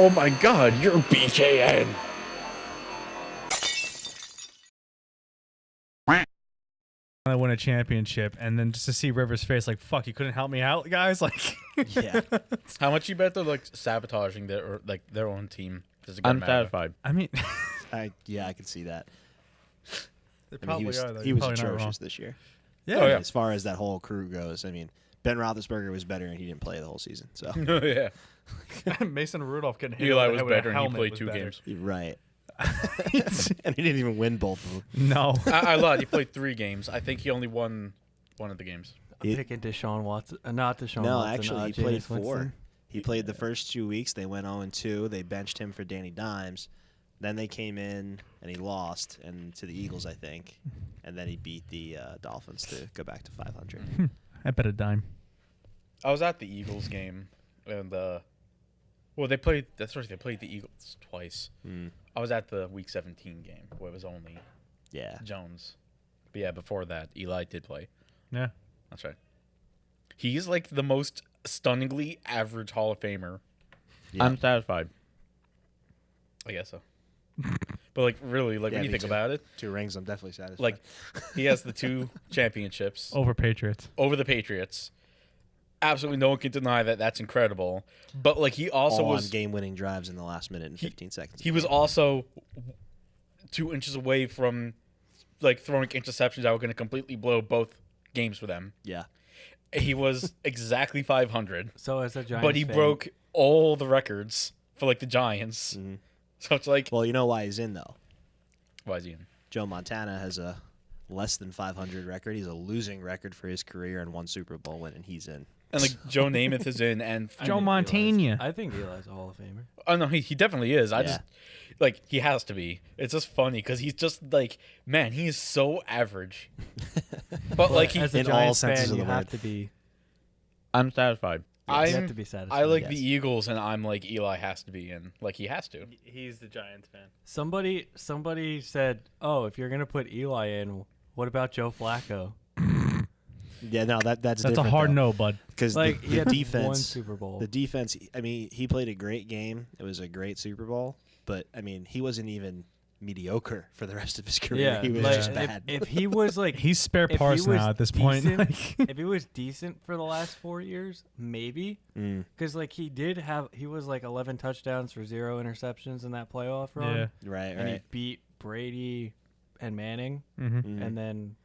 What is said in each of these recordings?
Oh my God, you're BKN. I win a championship, and then just to see Rivers' face, like, fuck, you couldn't help me out, guys. Like, Yeah. How much you bet they're like sabotaging their own team? I'm satisfied. I mean, I can see that. they I mean, probably are. Though. he You're was probably not wrong. atrocious this year. Yeah. Oh, yeah. As far as that whole crew goes, I mean, Ben Roethlisberger was better, and he didn't play the whole season. So Yeah. Mason Rudolph getting hit Eli over the was head with a better, and he helmet played was 2 better. games. You're right. And he didn't even win both of them. No. I lied. He played 3 games. I think he only won one of the games. I'm picking Deshaun Watson. Not Deshaun No, Watson. actually, he Jameis played 4. Winston. He played the first 2 weeks. They went 0-2. They benched him for Danny Dimes. Then they came in, and he lost, and to the Eagles, I think. And then he beat the Dolphins to go back to 500. I bet a dime. I was at the Eagles game, and they played. That's right. They played the Eagles twice. I was at the Week 17 game where it was only Yeah. Jones. But yeah, before that, Eli did play. Yeah. That's right. He's like the most stunningly average Hall of Famer. Yeah. I'm satisfied. I guess so. But like really, like Yeah, when you me think too. about it, 2 rings, I'm definitely satisfied. like he has the 2 championships Over Patriots. over the Patriots. Absolutely no one can deny that. That's incredible. But like he also all was on game-winning drives in the last minute and 15 seconds. he was also 2 inches away from like throwing interceptions that were going to completely blow both games for them. Yeah. He was exactly 500, So as a Giants but he fan, broke all the records for like the Giants. So it's like, Well, you know why he's in, though. why is he in? Joe Montana has a less than 500 record. He's a losing record for his career and 1 Super Bowl win, and he's in. And like Joe Namath is in, and I Joe think Montana. I think Eli's a Hall of Famer. oh no, he definitely is. I Yeah. just like he has to be. It's just funny because he's just like, man, he is so average. But like he, As a in all Giants senses fan, of you the have word. to be. I'm satisfied. You have I'm to be satisfied. I like yes. the Eagles, and I'm like Eli has to be in. Like he has to. He's the Giants fan. Somebody said, "Oh, if you're gonna put Eli in, what about Joe Flacco?" Yeah, no, that's That's a different, hard though. no, bud. Because Like he the had defense, one Super Bowl. the defense. I mean, he played a great game. It was a great Super Bowl, but I mean, he wasn't even mediocre for the rest of his career. yeah, He was like, just bad. If he was like, He's spare if he parts was now at this point. decent- Like, if he was decent for the last 4 years, maybe. Because like he was like 11 touchdowns for 0 interceptions in that playoff run. yeah. right, And he right. beat Brady and Manning, Mm-hmm. and then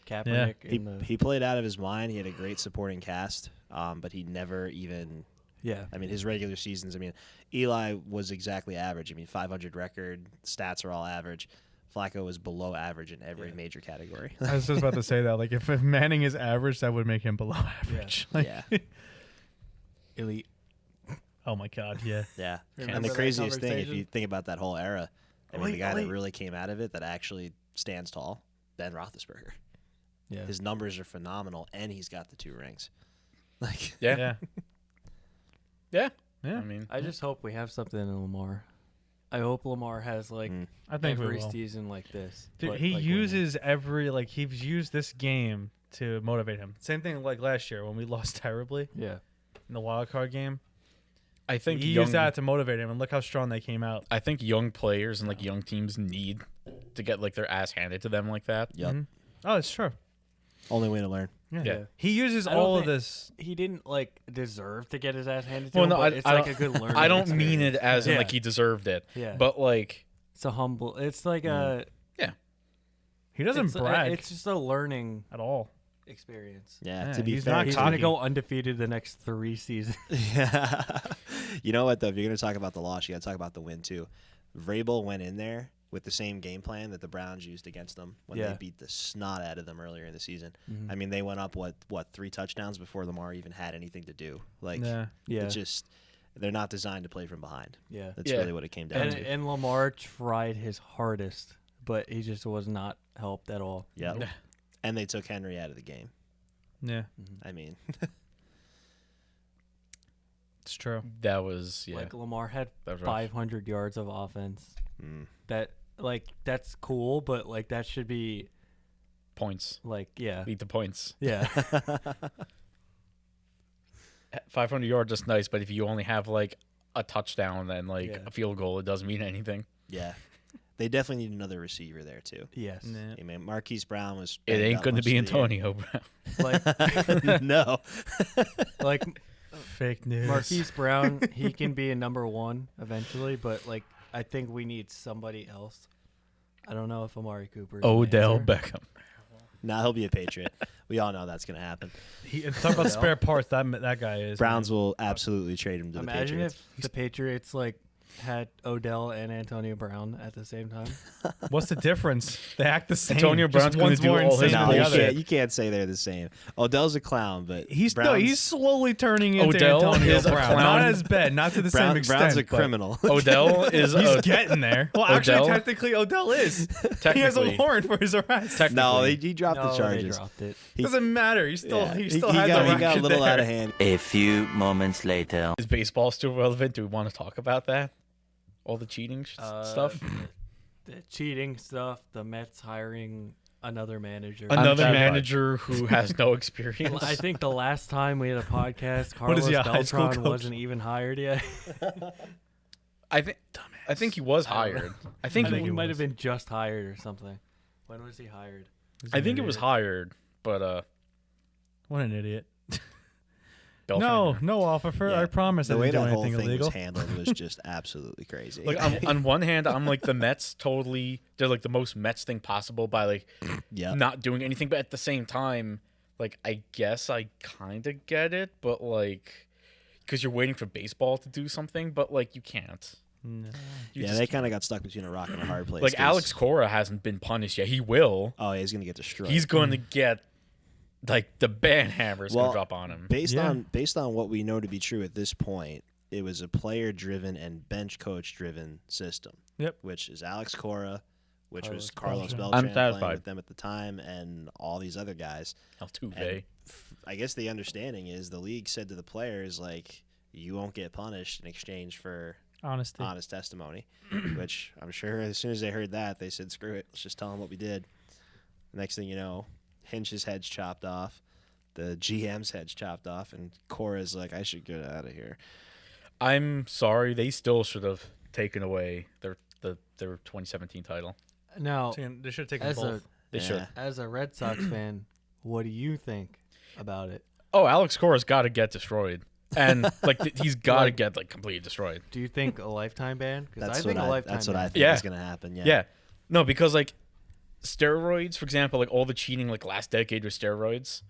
Kaepernick. He, in the, he played out of his mind. He had a great supporting cast, but he never even. yeah. I mean, his regular seasons. I mean, Eli was exactly average. I mean, 500 record stats are all average. Flacco was below average in every major category. I was just about to say that. Like, if Manning is average, that would make him below average. Like, yeah, Elite. Oh my God. Yeah. yeah. Remember And the that craziest thing, if conversation? you think about that whole era, I mean, the Wait, guy that wait. really came out of it that actually stands tall, Ben Roethlisberger. Yeah. His numbers are phenomenal, and he's got the 2 rings. Like, Yeah. Yeah. Yeah. Yeah. I mean, I just hope we have something in Lamar. I hope Lamar has like I think every we will. season like this. Dude, but, he like, uses he's used this game to motivate him. Same thing like last year when we lost terribly winning. in the wild card game. I think He used that to motivate him, and look how strong they came out. I think young players and like young teams need to get like their ass handed to them like that. yep. Oh, it's true. Only way to learn. Yeah. Yeah. He uses I don't all of think- this. He didn't like deserve to get his ass handed to Well, him, no, but I- it's I like don't- a good learning. I don't mean it as in Yeah. like he deserved it. Yeah. But like, It's a humble. It's like a. He doesn't it's, brag It's just a learning at all. experience. Yeah, Yeah, to be he's fair, not He's cocky. gonna go undefeated the next 3 seasons. Yeah. You know what, though? If you're going to talk about the loss, you got to talk about the win, too. Vrabel went in there with the same game plan that the Browns used against them when Yeah. they beat the snot out of them earlier in the season. Mhm. I mean, they went up, what 3 touchdowns before Lamar even had anything to do. Like, Yeah. Yeah. it's just, they're not designed to play from behind. Yeah. That's Yeah. really what it came down And, to. and Lamar tried his hardest, but he just was not helped at all. Yep. And they took Henry out of the game. Yeah. I mean, It's true. that was Like Lamar had That was rough. 500 yards of offense. mm, That that's cool, but like that should be points. like yeah. Beat the points. Yeah. 500 yards is nice, but if you only have like a touchdown and like Yeah. a field goal, it doesn't mean anything. Yeah. They definitely need another receiver there too. Yes. Yeah. I mean, Marquise Brown was. It banged ain't up going to most be of the year. Antonio Brown. Like, No. like Fake news. Marquise Brown, he can be a number one eventually, but like I think we need somebody else. I don't know if Amari Cooper. Is an Odell answer. Beckham. Nah, he'll be a Patriot. We all know that's going to happen. Talk about spare parts. That guy is. Browns will absolutely trade him to the Imagine Patriots. if the Patriots like had Odell and Antonio Brown at the same time. What's the difference? They act the same. Antonio Just Brown's gonna one's do more all his insane No, than the you other. can't, you can't say they're the same. Odell's a clown, but He's Brown's, slowly turning into Odell Antonio is a Brown. clown. Not as bad, not to the same extent. Brown's a but criminal. Odell is He's a, getting there. Well, actually, Odell? technically, Odell is. He has a technically. warrant for his arrest. No, Technically. he dropped No, the charges. they dropped it. He- Doesn't matter. He still Yeah. he still he has got, the he got a record little there. out of hand. A few moments later. Is baseball still relevant? Do we want to talk about that? All the cheating stuff? The cheating stuff. The Mets hiring another manager. Another satisfied. manager who has no experience. I think the last time we had a podcast, What is Carlos he, a high school Beltran coach? wasn't even hired yet. I think he was hired. I think I think he he might was. have been just hired or something. When was he hired? He's I an think it was idiot. hired, but What an idiot. Beltran- No, officer. Yeah. I promise I The way didn't do that whole anything thing illegal. was handled was just absolutely crazy. Like on one hand, I'm like the Mets totally they're like the most Mets thing possible by like yeah. not doing anything, but at the same time, like I guess I kind of get it, but like because you're waiting for baseball to do something, but like you can't. No. You Yeah, just they can't. kind of got stuck between a rock and a hard place. Like 'cause- Alex Cora hasn't been punished yet. He will. Oh, yeah, he's gonna get destroyed. He's going to get like the ban hammer is Well, going to drop on him. based Yeah. on what we know to be true at this point. It was a player-driven and bench coach-driven system. Yep. Which is Alex Cora, which was Carlos Carlos Beltran. Beltran I'm playing satisfied. with them at the time, and all these other guys. Altuve. I guess the understanding is the league said to the players like, "You won't get punished in exchange for Honesty. honest testimony," which I'm sure as soon as they heard that, they said, "Screw it, let's just tell them what we did." Next thing you know, Hinch's head's chopped off, the GM's head's chopped off, and Cora's like, "I should get out of here." I'm sorry, they still should have taken away their 2017 title. Now, They should have taken as both. They Yeah. should. as a Red Sox fan, what do you think about it? Oh, Alex Cora's got to get destroyed, and like he's got to Like- get like completely destroyed. Do you think a lifetime ban? Because That's I think what a lifetime that's what ban. I think Yeah. is going to happen. Yeah. Yeah. No, because like steroids, for example, like all the cheating like last decade with steroids,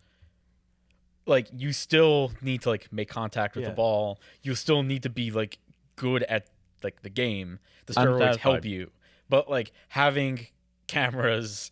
like you still need to like make contact with Yeah. the ball. You still need to be like good at like the game. The I'm steroids help satisfied. you. But like having cameras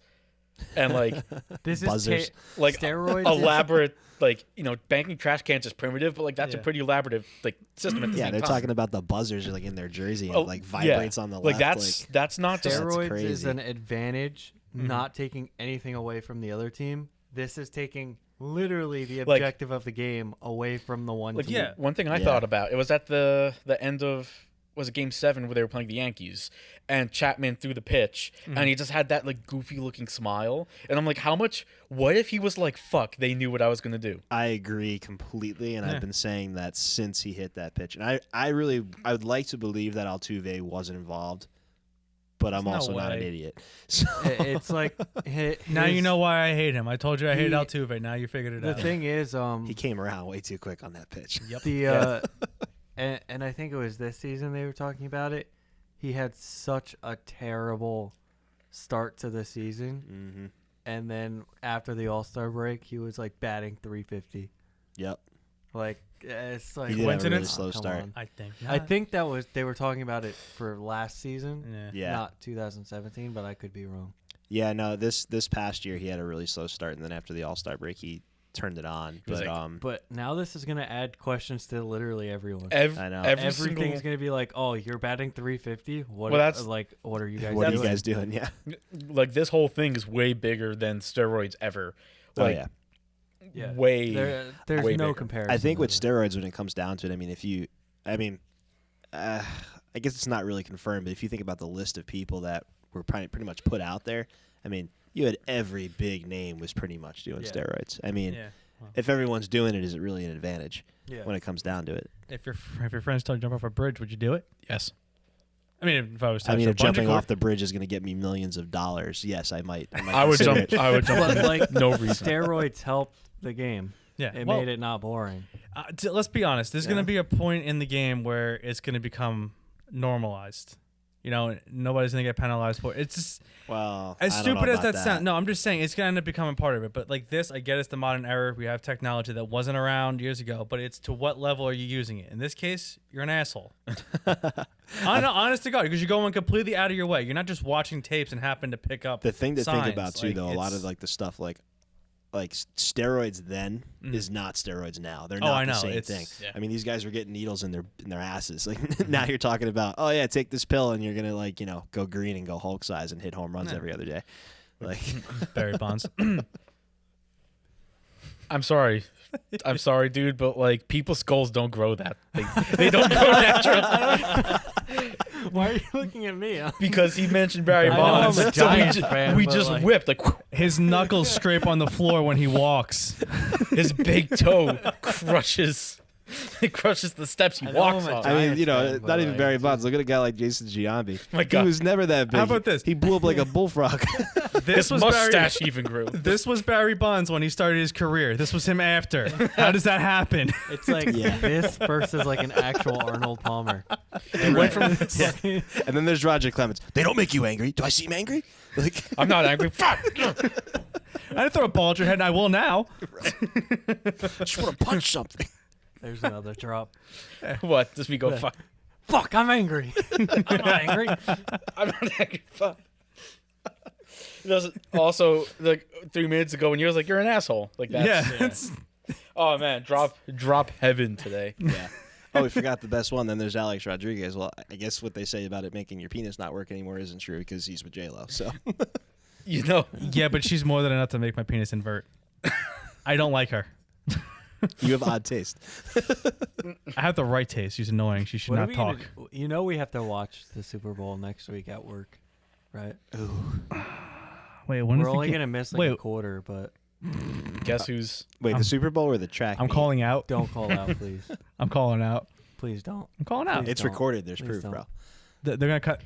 and like This is Buzzers. like steroids. elaborate like banking trash cans is primitive, but like that's a Yeah. pretty elaborate like system at the Yeah, same they're time. talking about the buzzers like in their jersey and Oh, like yeah. vibrates on the like left. that's not just That's Steroids is crazy. an advantage, Mm-hmm. not taking anything away from the other team. This is taking literally the Like- objective of the game away from the one like team. yeah. one thing I Yeah. thought about, it was at the end of was it Game 7 where they were playing the Yankees and Chapman threw the pitch and he just had that like goofy looking smile and I'm like, what if he was like, fuck, they knew what I was gonna do. I agree completely, and Yeah. I've been saying that since he hit that pitch. And I would like to believe that Altuve wasn't involved, but I'm There's no also not an way. idiot. So It's like Now you his- know why I hate him. I told you I hated He- Altuve. Now you figured it The out. thing is, he came around way too quick on that pitch. Yep. And I think it was this season they were talking about it. He had such a terrible start to the season, Mm-hmm. and then after the All-Star break, he was like batting 350. Yep. Like it's like He did have a really Coincidence? slow come start. on. I think. I not. think that was they were talking about it for last season, Yeah. Yeah. not 2017, but I could be wrong. Yeah, no, this past year he had a really slow start, and then after the All-Star break he turned it on. was But like- But now this is gonna add questions to literally everyone. I know. Every Everything's single, gonna be like, oh, you're batting 350. What? Well, that's- what are you guys? what are you doing? guys doing? Yeah. like this whole thing is way bigger than steroids ever. Oh Like yeah. Yeah. way There's way no bigger. comparison. I think with really. steroids, when it comes down to it, I guess it's not really confirmed, but if you think about the list of people that were pretty much put out there, I mean, you had every big name was pretty much doing Yeah. steroids. I mean, Yeah. if everyone's doing it, is it really an advantage? Yeah. when it comes down to it. If your friends tell you to jump off a bridge, would you do it? Yes. I mean, if I was, I mean, a if jumping bungee cord- off the bridge is going to get me millions of dollars, yes, I might. I would consider jump. it. I would jump. But for like no reason. steroids helped the game. yeah, It well, made it not boring. Let's be honest. There's Yeah. going to be a point in the game where it's going to become normalized. You know, nobody's going to get penalized for it. It's just, Well, as I don't know stupid as about that sounds. No, I'm just saying it's going to end up becoming part of it. But like this, I get it's the modern era. We have technology that wasn't around years ago. But it's to what level are you using it? In this case, you're an asshole. Honest to God, because you're going completely out of your way. You're not just watching tapes and happen to pick up The thing to think signs. about too, Like, though, a lot it's- of like the stuff like steroids then is not steroids now. They're Oh, not I the know. same It's- thing. yeah. I mean, these guys were getting needles in their asses. Like now you're talking about, oh yeah, take this pill and you're gonna like go green and go Hulk size and hit home runs every other day. Like Barry Bonds. I'm sorry. I'm sorry, dude, but like people's skulls don't grow that. They don't grow naturally. Why are you looking at me? Because he mentioned Barry I know I'm Bonds. a So Giants fan, we but, just like- whipped like His knuckles scrape on the floor when he walks. his big toe crushes. It crushes the steps he I know walks I'm a on. Giants I mean, fan, but, not even like, Barry Bonds. Look at a guy like Jason Giambi. My He God. was never that big. How about this? He blew up like a bullfrog. This His was mustache even grew. This was Barry Bonds when he started his career. This was him after. How does that happen? It's like Yeah. this versus like an actual Arnold Palmer. He went from And then there's Roger Clemens. They don't make you angry. Do I seem angry? Like I'm not angry. Fuck. I didn't throw a ball at your head, and I will now. just want to punch something. There's another drop. What? Does we go fuck? Fuck, I'm angry. I'm not angry. I'm not angry. Fuck. Also, like 3 minutes ago, when you was like, "You're an asshole," like that. Yeah. It's, Oh man, drop heaven today. Yeah. Oh, we forgot the best one. Then there's Alex Rodriguez. Well, I guess what they say about it making your penis not work anymore isn't true because he's with J-Lo. So You know. yeah, but she's more than enough to make my penis invert. I don't like her. you have odd taste. I have the right taste. She's annoying. She should What are not we talk. gonna do? You know we have to watch the Super Bowl next week at work, right? Wait, when is We're the only ga- gonna miss like Wait. a quarter, but Guess who's? Wait, the Super Bowl or the track? I'm meet? calling out. don't call out, please. I'm calling out. Please don't. I'm calling out. Please. It's don't. recorded. There's Please proof, don't. bro. They're gonna cut.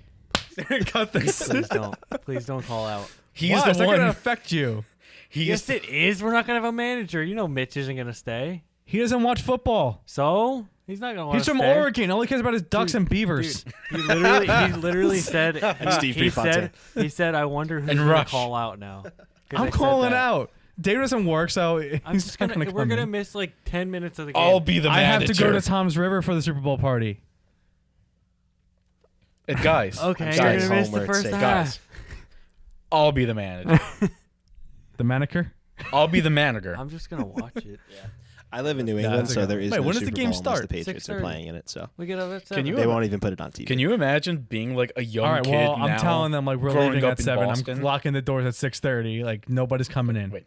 They're gonna cut this. Please don't. Please don't call out. He's Why? the It's not gonna one. affect you. He's Yes, it is. We're not gonna have a manager. You know, Mitch isn't gonna stay. He doesn't watch football. So he's not gonna. He's from stay. Oregon. All he cares about is ducks and beavers. Dude, he literally said. Steve he Prefontaine. said. He said, "I wonder who's And gonna Rush. call out now." 'Cause I I'm said calling that. out. Dave doesn't work, so I'm he's just not gonna. gonna We're come gonna in. miss like 10 minutes of the game. I'll be the I manager. have to go to Tom's River for the Super Bowl party. And guys. Okay, I'm you're sorry, gonna miss home where the it's first safe. half. Guys. I'll be the manager. The manicure. I'll be the manager. I'm just gonna watch it. I live in New Yeah, England, that's a so good there one. is Wait, no when does Super the game Bowl unless start? the Patriots are 6:30. playing in it. So We get up at 7. Can you they won't even put it on TV. Can you imagine being like a young All right. kid Well, now? I'm telling them like we're growing leaving up at in 7. Boston? I'm locking the doors at 6:30. Like nobody's coming in. Wait.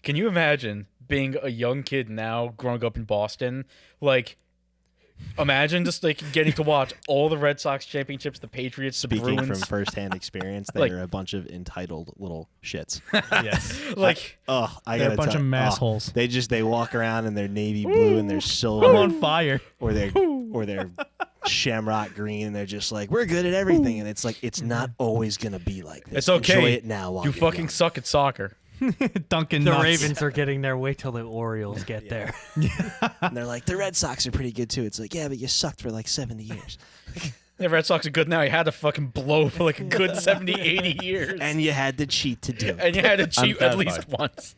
Can you imagine being a young kid now, growing up in Boston? Like, imagine just like getting to watch all the Red Sox championships, the Patriots, the Speaking from Bruins. firsthand experience, Like- they're a bunch of entitled little shits. Yes. Like, Oh, I They're gotta a bunch tell of you, massholes. they walk around in their navy blue and their I'm silver on fire. or their shamrock green, and they're just like, we're good at everything, and it's like it's not always gonna be like this. it's okay. Enjoy it now. While You you're fucking young. suck at soccer. Dunkin' The nuts. Ravens are getting there. Wait till the Orioles get there. And they're like, the Red Sox are pretty good too. It's like, yeah, but you sucked for like 70 years, The Red Sox are good now. You had to fucking blow for like a good 70, 80 years. and you had to cheat to do it. And you had to cheat at least satisfied. once.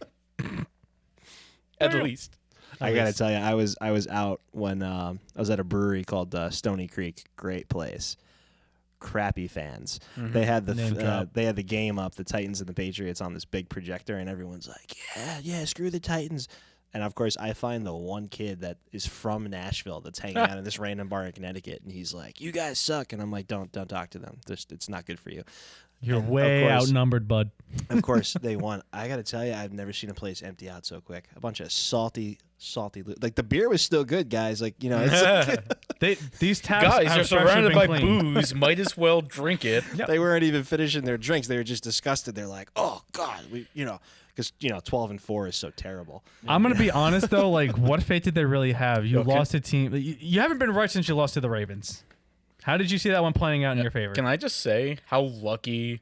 At least. I gotta tell you, I was out when I was at a brewery called Stony Creek. Great place. Crappy fans. They had Name drop. they had the game up, the Titans and the Patriots, on this big projector, and everyone's like, yeah, screw the Titans. And of course, I find the one kid that is from Nashville that's hanging out in this random bar in Connecticut, and he's like, "You guys suck," and I'm like, "Don't talk to them. It's not good for you." You're And of way course- outnumbered, bud. Of course, they won. I got to tell you, I've never seen a place empty out so quick. A bunch of salty, like the beer was still good, guys. Like, you know, it's These taps Guys, have you're freshly surrounded been by cleaned. booze. Might as well drink it. They weren't even finishing their drinks. They were just disgusted. They're like, "Oh God, because 12-4 is so terrible." I'm gonna be honest though. Like, what fate did they really have? You lost a team. You haven't been right since you lost to the Ravens. How did you see that one playing out in your favor? Can I just say how lucky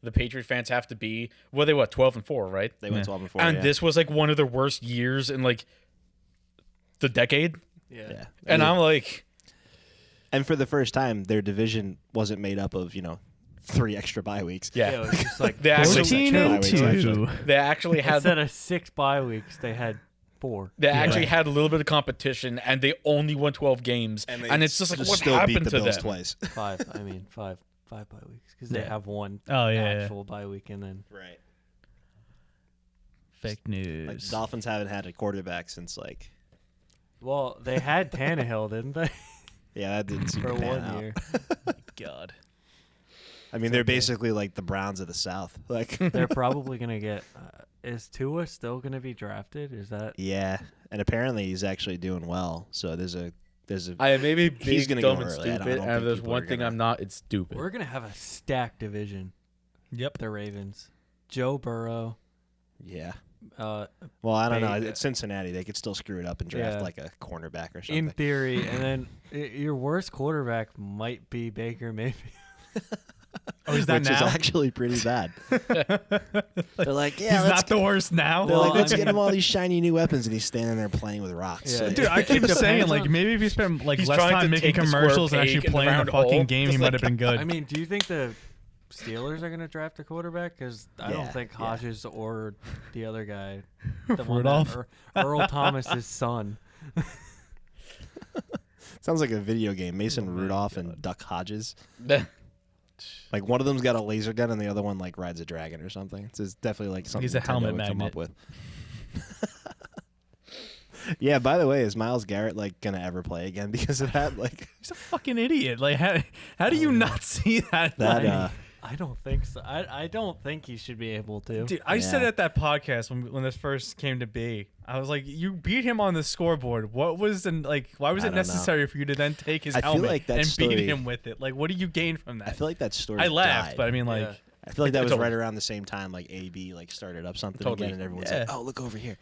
the Patriot fans have to be? Well, they 12-4, right? They went 12-4, And yeah. this was like one of their worst years in like the decade. Yeah. And I'm like, And for the first time, their division wasn't made up of 3 extra bye weeks. yeah, it was just like they actually 14-2. they actually had instead of 6 bye weeks, they had 4. they actually had a little bit of competition, and they only won 12 games, and it's just like what still beat happened the to Bills them? twice. 5. I mean, 5 bye weeks because they have one Oh, yeah. actual bye week and then Right. Fake news. Like, the Dolphins haven't had a quarterback since well, they had Tannehill, didn't they? yeah, that didn't seem For to pan 1 out. year. God. I mean, they're basically like the Browns of the South. Like, They're probably gonna get. Is Tua still gonna be drafted? Is that? yeah, and apparently he's actually doing well. So there's a I may be big, He's gonna go dumb, and early. I don't stupid, think and if there's people one are thing gonna- I'm not, it's stupid. We're gonna have a stacked division. Yep. The Ravens, Joe Burrow. yeah. Uh, Well, I don't know. They- It's Cincinnati. They could still screw it up and draft Yeah. like a cornerback or something. in theory, and then your worst quarterback might be Baker Mayfield. Oh, he's that which now? is actually pretty bad. They're like, yeah, He's let's not the worst now. They're like, Well, let's I get mean- him all these shiny new weapons, and he's standing there playing with rocks. Yeah. Like, Dude, I keep It saying depends like on- maybe if you spent like He's less trying to time making take the square commercials and peg actually in the playing the round fucking hole, game, he just might like- have been good. I mean, do you think the Steelers are gonna draft a quarterback? Because I Yeah, don't think yeah. Hodges or the other guy, the one Rudolph? that Earl Thomas's son. sounds like a video game. Mason Oh Rudolph and Duck Hodges. Like one of them's got a laser gun, and the other one like rides a dragon or something. It's definitely like something He's a Nintendo helmet would come magnet. up with. Yeah. By the way, is Myles Garrett like gonna ever play again because of that? Like He's a fucking idiot. Like how do you not see that? that. Like, I don't think so. I don't think he should be able to. dude, I said Yeah. at that podcast when this first came to be, I was like, you beat him on the scoreboard. What was why was I it don't know. necessary for you to then take his I feel helmet like that and story- beat him with it? Like, what do you gain from that? I feel like that story. I laughed, died. but I mean, like, Yeah. I feel like that was Totally. right around the same time like AB like started up something Totally. again, and everyone's Yeah. like, "Oh, look over here."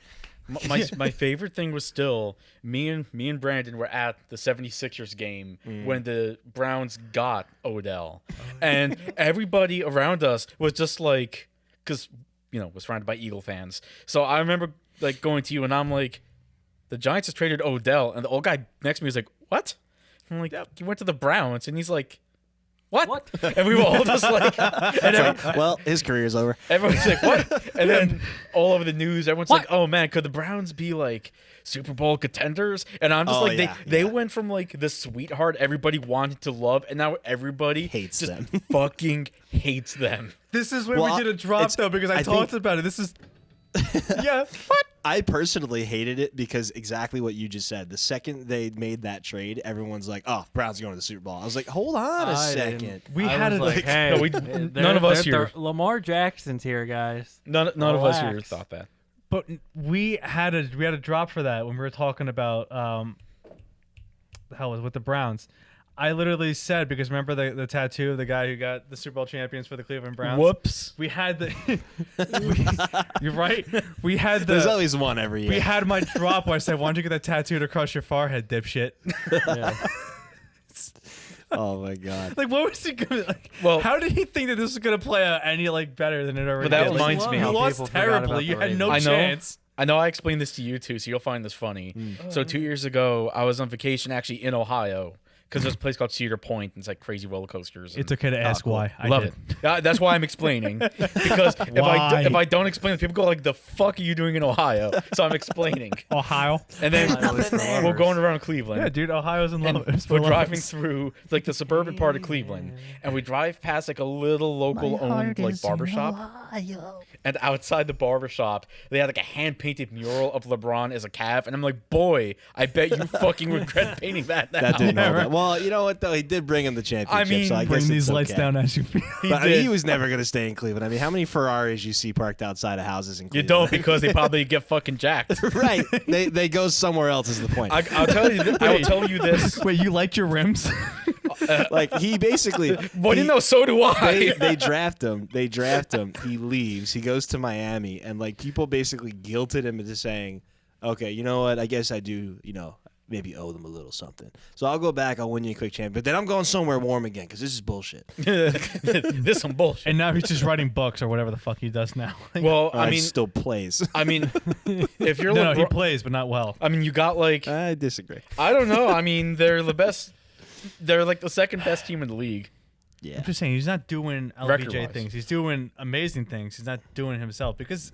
My favorite thing was still me and Brandon were at the 76ers game when the Browns got Odell, and everybody around us was just like, because was surrounded by Eagle fans. So I remember like going to you and I'm like, the Giants has traded Odell, and the old guy next to me was like, what? I'm like, he went to the Browns, and he's like, what? And we were all just like, and Well, his career's over. everyone's like, what? And then all over the news, everyone's like, oh man, could the Browns be like Super Bowl contenders? And I'm just Oh, like, yeah, they yeah. went from like the sweetheart everybody wanted to love, and now everybody Hates just them. fucking hates them. this is where Well, we did a drop it's- though because I I talked think- about it. This is yeah. What? I personally hated it because exactly what you just said. The second they made that trade, everyone's like, "Oh, Browns are going to the Super Bowl." I was like, "Hold on a I second." didn't. We I had was it, like, like- hey, No, we- they're- none of us they're- here. Lamar Jackson's here, guys. None of us here Relax. thought that. But we had a drop for that when we were talking about the hell was it with the Browns. I literally said, because remember the tattoo of the guy who got the Super Bowl champions for the Cleveland Browns? Whoops. We had the you're right. We had There's the always one every year. we had my drop where I said, "Why don't you get that tattooed across your forehead, dipshit?" Yeah. Oh my god. Like, what was he gonna? Like, Well- how did he think that this was gonna play out any like better than it already? But that did? Like, reminds me you how lost people forgot terribly. about You the had no Ravens. I know. chance. I know I explained this to you too, so you'll find this funny. So 2 years ago, I was on vacation actually in Ohio because there's a place called Cedar Point, and it's like crazy roller coasters. It's and- okay to ask cool. why. I Love did. it. That's why I'm explaining. Because Why? if I don't explain it, people go like, "The fuck are you doing in Ohio?" So I'm explaining, Ohio. and then I was we're forever. going around Cleveland. Yeah, dude, Ohio's in And love. we're driving through like the suburban part of Cleveland, and we drive past like a little local owned like barber shop. And outside the barbershop, they had like a hand-painted mural of LeBron as a calf, and I'm like, boy, I bet you fucking regret painting that now. That didn't hold up. Well, you know what though? He did bring him the championship. mean, so I Bring guess these it's lights okay. down as you feel. But I mean, did. he was never going to stay in Cleveland. I mean, how many Ferraris you see parked outside of houses in You Cleveland? don't because they probably get fucking jacked. Right. They go somewhere else is the point. I'll tell you. I will tell you this. Wait, you liked your rims? Like he basically Well, you know, so do I. they draft him. They draft him. He leaves. He goes to Miami, and like people basically guilted him into saying, "Okay, you know what? I guess I do. You know, maybe owe them a little something. So I'll go back. I'll win you a quick champ. But then I'm going somewhere warm again because this is bullshit." This some bullshit. And now he's just writing books or whatever the fuck he does now. Well, He still plays. If you're no, he LeBron, plays, but not well. I mean, you got like I disagree. I don't know. I mean, they're the best. They're like the second best team in the league. Yeah. I'm just saying, he's not doing LBJ Record-wise. things. He's doing amazing things. He's not doing it himself because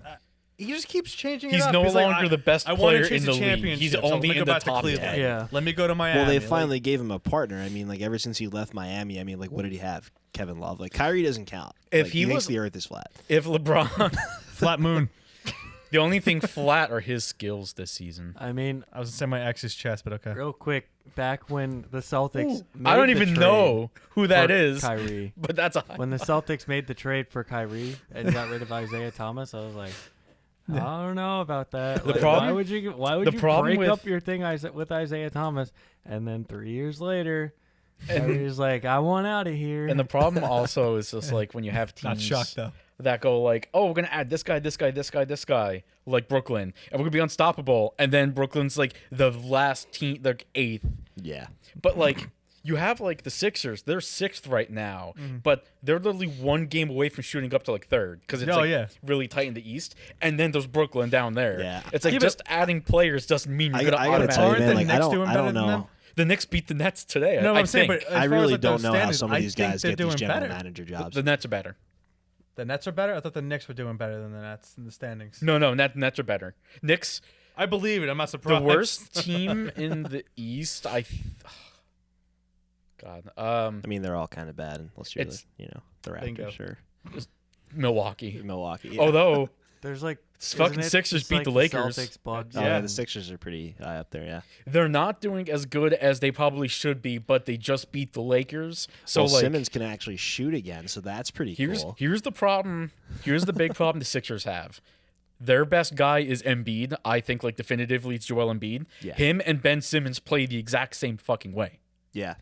he just keeps changing it He's up. no like, longer the best I wanna player chase in a the league. championship, He's so let only me go in the back to top Cleveland. 10. Yeah. Let me go to Miami. Well, they Like, finally gave him a partner. I mean, like ever since he left Miami, I mean, like what did he have? Kevin Love. Like Kyrie doesn't count. If Like, he thinks was- the Earth is flat. If LeBron, flat moon. the only thing flat are his skills this season. I mean, I was gonna say my ex's chest, but okay. real quick, back when the Celtics made I don't the even trade know who that for is, Kyrie. but that's a When the Celtics made the trade for Kyrie and got rid of Isaiah Thomas, I was like, I don't know about that. The Like, problem- why would you? Why would the you problem break with- up your thing with Isaiah Thomas, and then 3 years later, And- Kyrie's like, I want out of here. And the problem also is just like when you have Not teams shocked though. that go like, oh, we're gonna add this guy, this guy, this guy, this guy, like Brooklyn, and we're gonna be unstoppable. And then Brooklyn's like the last team, they're eighth. Yeah. But like you have like the Sixers, they're sixth right now, but they're literally one game away from shooting up to like third because it's Oh, like yeah. really tight in the East. And then there's Brooklyn down there. Yeah. It's like Yeah, but- just adding players doesn't mean you're I gonna gotta tell you, automatically. man. the Like I Knicks don't. doing I better don't than know. them? The Knicks beat the Nets today. No, I I'm saying, think. but as I far as, really like, don't those know how standings, some of I these think guys they're get these doing general better. manager jobs. The Nets are better. The Nets are better. I thought the Knicks were doing better than the Nets in the standings. No, Nets are better. Knicks, I believe it. I'm not the surprised. worst team in the East. God, I mean, they're all kind of bad unless you're It's- the Raptors Bingo. or Milwaukee. Milwaukee. Yeah. Although There's like fucking isn't it Sixers just beat like the Lakers. Celtics, Bucks. Oh, Yeah. yeah, the Sixers are pretty high up there. Yeah. they're not doing as good as they probably should be, but they just beat the Lakers. So well, like, Simmons can actually shoot again, so that's pretty cool. here's the problem. Here's the big problem the Sixers have. Their best guy is Embiid. I think like definitively it's Joel Embiid. Yeah. Him and Ben Simmons play the exact same fucking way. Yeah.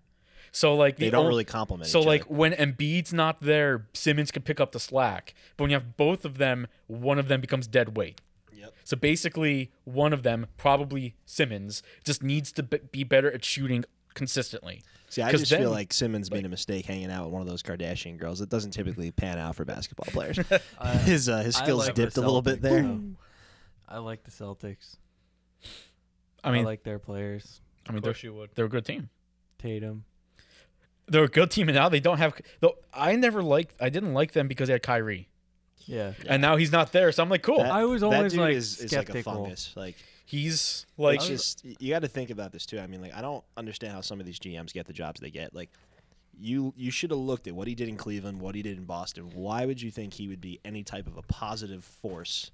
So like They the don't ol- really complement So each like other. when Embiid's not there, Simmons can pick up the slack. But when you have both of them, one of them becomes dead weight. Yep. So basically, one of them, probably Simmons, just needs to be better at shooting consistently. See, I 'Cause just then- feel like Simmons made a mistake hanging out with one of those Kardashian girls. It doesn't typically pan out for basketball players. His I skills like the dipped a little bit Celtics, there. though. I like the Celtics. I mean, like their players. Of course you would. they're a good team. Tatum. They're a good team, and now they don't have. Though I didn't like them because they had Kyrie, Yeah. and now he's not there. So I'm like, cool. That- I was that always dude like is like a skeptical. fungus. Like He's like, it's just you got to think about this too. I mean, like I don't understand how some of these GMs get the jobs they get. Like you should have looked at what he did in Cleveland, what he did in Boston. Why would you think he would be any type of a positive force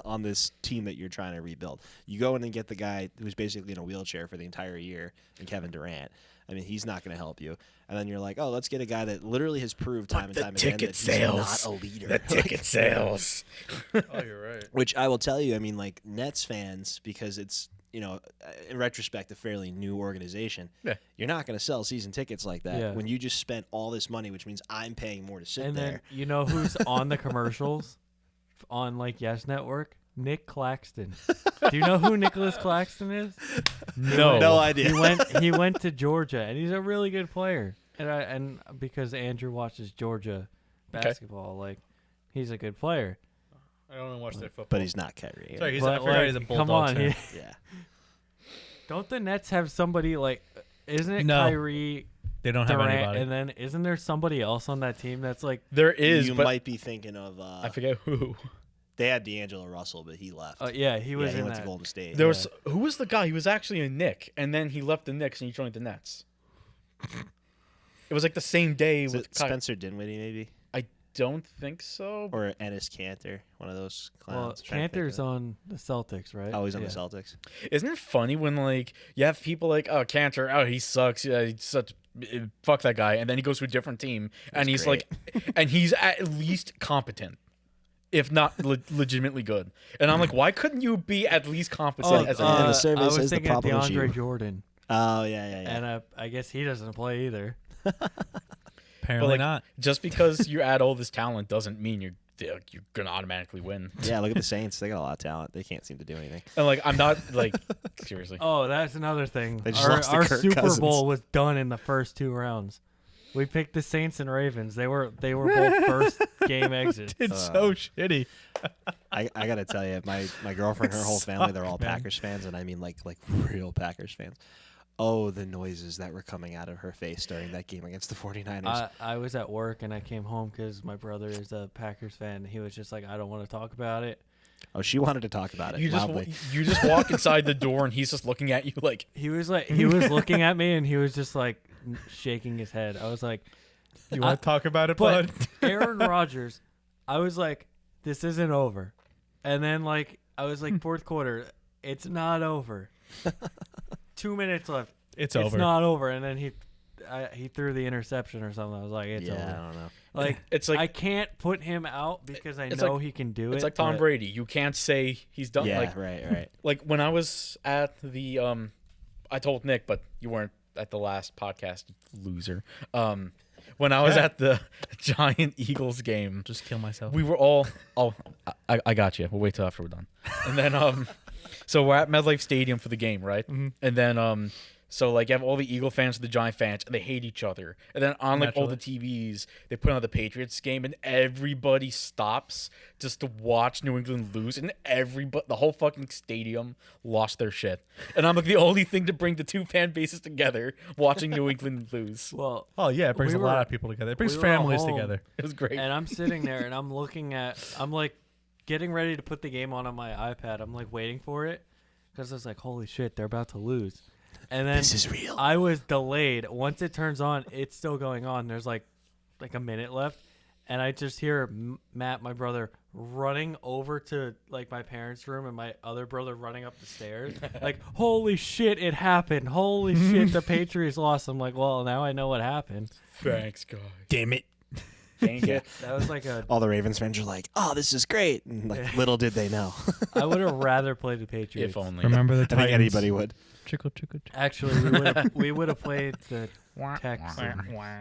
on this team that you're trying to rebuild? You go in and get the guy who's basically in a wheelchair for the entire year, and Kevin Durant. I mean, he's not going to help you. And then you're like, oh, let's get a guy that literally has proved time and time again that he's not a leader. sales. Oh, you're right. Which I will tell you, I mean, like Nets fans, because it's, in retrospect, a fairly new organization. Yeah. You're not going to sell season tickets like that Yeah. when you just spent all this money, which means I'm paying more to sit And there. then you know who's on the commercials on like Yes Network? Nick Claxton. Do you know who Nicholas Claxton is? No. No idea. He went to Georgia, and he's a really good player. And because Andrew watches Georgia basketball, like he's a good player. I don't watch their football. But he's not Kyrie. Sorry, But, I forgot he's a like, Bulldogs come on, fan. Yeah. don't the Nets have somebody like? Isn't it No. Kyrie, They don't have Durant, anybody. and then isn't there somebody else on that team that's like? There is, You but might be thinking of, I forget who. they had D'Angelo Russell, but he left. Yeah, he was he in went to that. Golden State. There was who was the guy? He was actually a Knick, and then he left the Knicks and he joined the Nets. It was like the same day Is with it Spencer Dinwiddie, maybe? don't think so. Or Ennis Cantor, one of those Well, clowns. Trying to think Cantor's of it. on the Celtics, right? Oh, he's on Yeah. the Celtics. Isn't it funny when like you have people like, oh, Cantor, oh, he sucks, yeah, he's such fuck that guy, and then he goes to a different team and he's great. like, and he's at least competent, if not legitimately good. And I'm like, why couldn't you be at least competent as a And the man? survey I was says the thinking of problem is DeAndre you. Jordan, Oh, yeah. and I guess he doesn't play either. Apparently like, not. Just because you add all this talent doesn't mean you're gonna automatically win. Yeah, look at the Saints. They got a lot of talent. They can't seem to do anything. And like, I'm not like seriously. Oh, that's another thing. They just lost to Our Kirk Super Cousins. Bowl was done in the first 2 rounds. We picked the Saints and Ravens. They were both first game exits. It's so shitty. I gotta tell you, my girlfriend, her whole family, they're all man. Packers fans, and I mean like real Packers fans. Oh, the noises that were coming out of her face during that game against the 49ers. I was at work and I came home because my brother is a Packers fan. And he was just like, I don't want to talk about it. Oh, she wanted to talk about it You loudly. just walk inside the door and he's just looking at you like, He was looking at me and he was just like shaking his head. I was like, You want to talk about it, but bud? Aaron Rodgers, I was like, this isn't over. And then like I was like, fourth quarter, it's not over. 2 minutes left. It's It's over. not over. And then he threw the interception or something. I was like, it's yeah, I over. don't know. Like it's like I can't put him out because I it's know like- he can do it. it's like Tom but- Brady. You can't say he's done. Yeah, Like right. like when I was at the I told Nick, but you weren't at the last podcast, loser. When I was at the Giant Eagles game, Just kill myself. we were all I got you. We'll wait till after we're done. And then so we're at MetLife Stadium for the game, right? Mm-hmm. And then so like you have all the Eagle fans and the Giant fans, and they hate each other. And then on like all the TVs, they put on the Patriots game, and everybody stops just to watch New England lose, and the whole fucking stadium lost their shit. And I'm like the only thing to bring the two fan bases together, watching New England lose. Well, Oh yeah, it brings We a lot were- of people together. It brings we were all families home. together. It was great. and I'm sitting there and I'm like getting ready to put the game on my iPad. I'm like waiting for it because I was like, holy shit, they're about to lose. And then This is real. I was delayed. Once it turns on, it's still going on. There's like a minute left, and I just hear Matt, my brother, running over to like my parents' room, and my other brother running up the stairs. Like, holy shit, it happened! Holy shit, the Patriots lost. I'm like, well, now I know what happened. Thanks, guys. Damn it. Dang it. That was like a. All the Ravens fans are like, "Oh, this is great!" And like, little did they know. I would have rather played the Patriots. If only. Remember the I Titans. think anybody would. Trickle, trickle, trickle. Actually, we would have played the Texans.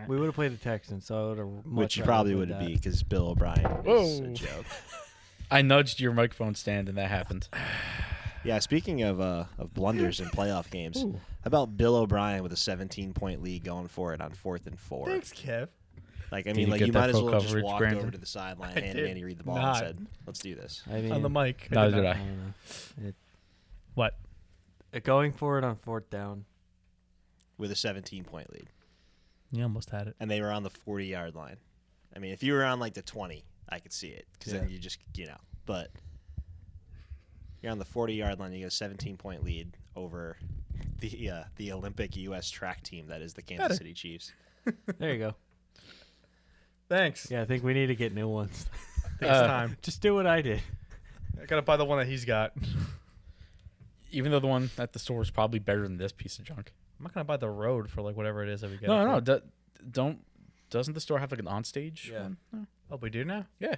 We would have played the Texans, so I would have. Which you probably wouldn't be because Bill O'Brien is a Whoa. joke. I nudged your microphone stand, and that happened. Yeah, speaking of blunders in playoff games, how about Bill O'Brien with a 17-point lead going for it on 4th and 4? Thanks, Kev. Like, I Did mean, you like get you that might as full well just coverage, walked Brandon? over to the sideline, I handed did Andy Reid the ball, not. and said, "Let's do this." I mean, On the mic. Neither did I I. don't know. What? Going for it on 4th down. With a 17-point lead, You almost had it. and they were on the 40-yard line. I mean, if you were on like the 20, I could see it because then you just But you're on the 40-yard line, you get a 17-point lead over the Olympic U.S. track team that is the Kansas City Chiefs. There you go. Thanks. Yeah, I think we need to get new ones. Next time. Just do what I did. I gotta buy the one that he's got. Even though the one at the store is probably better than this piece of junk. I'm not gonna buy the road for like whatever it is that we get. No, it for. doesn't the store have like an onstage? Yeah. one? No. Oh, we do now? Yeah.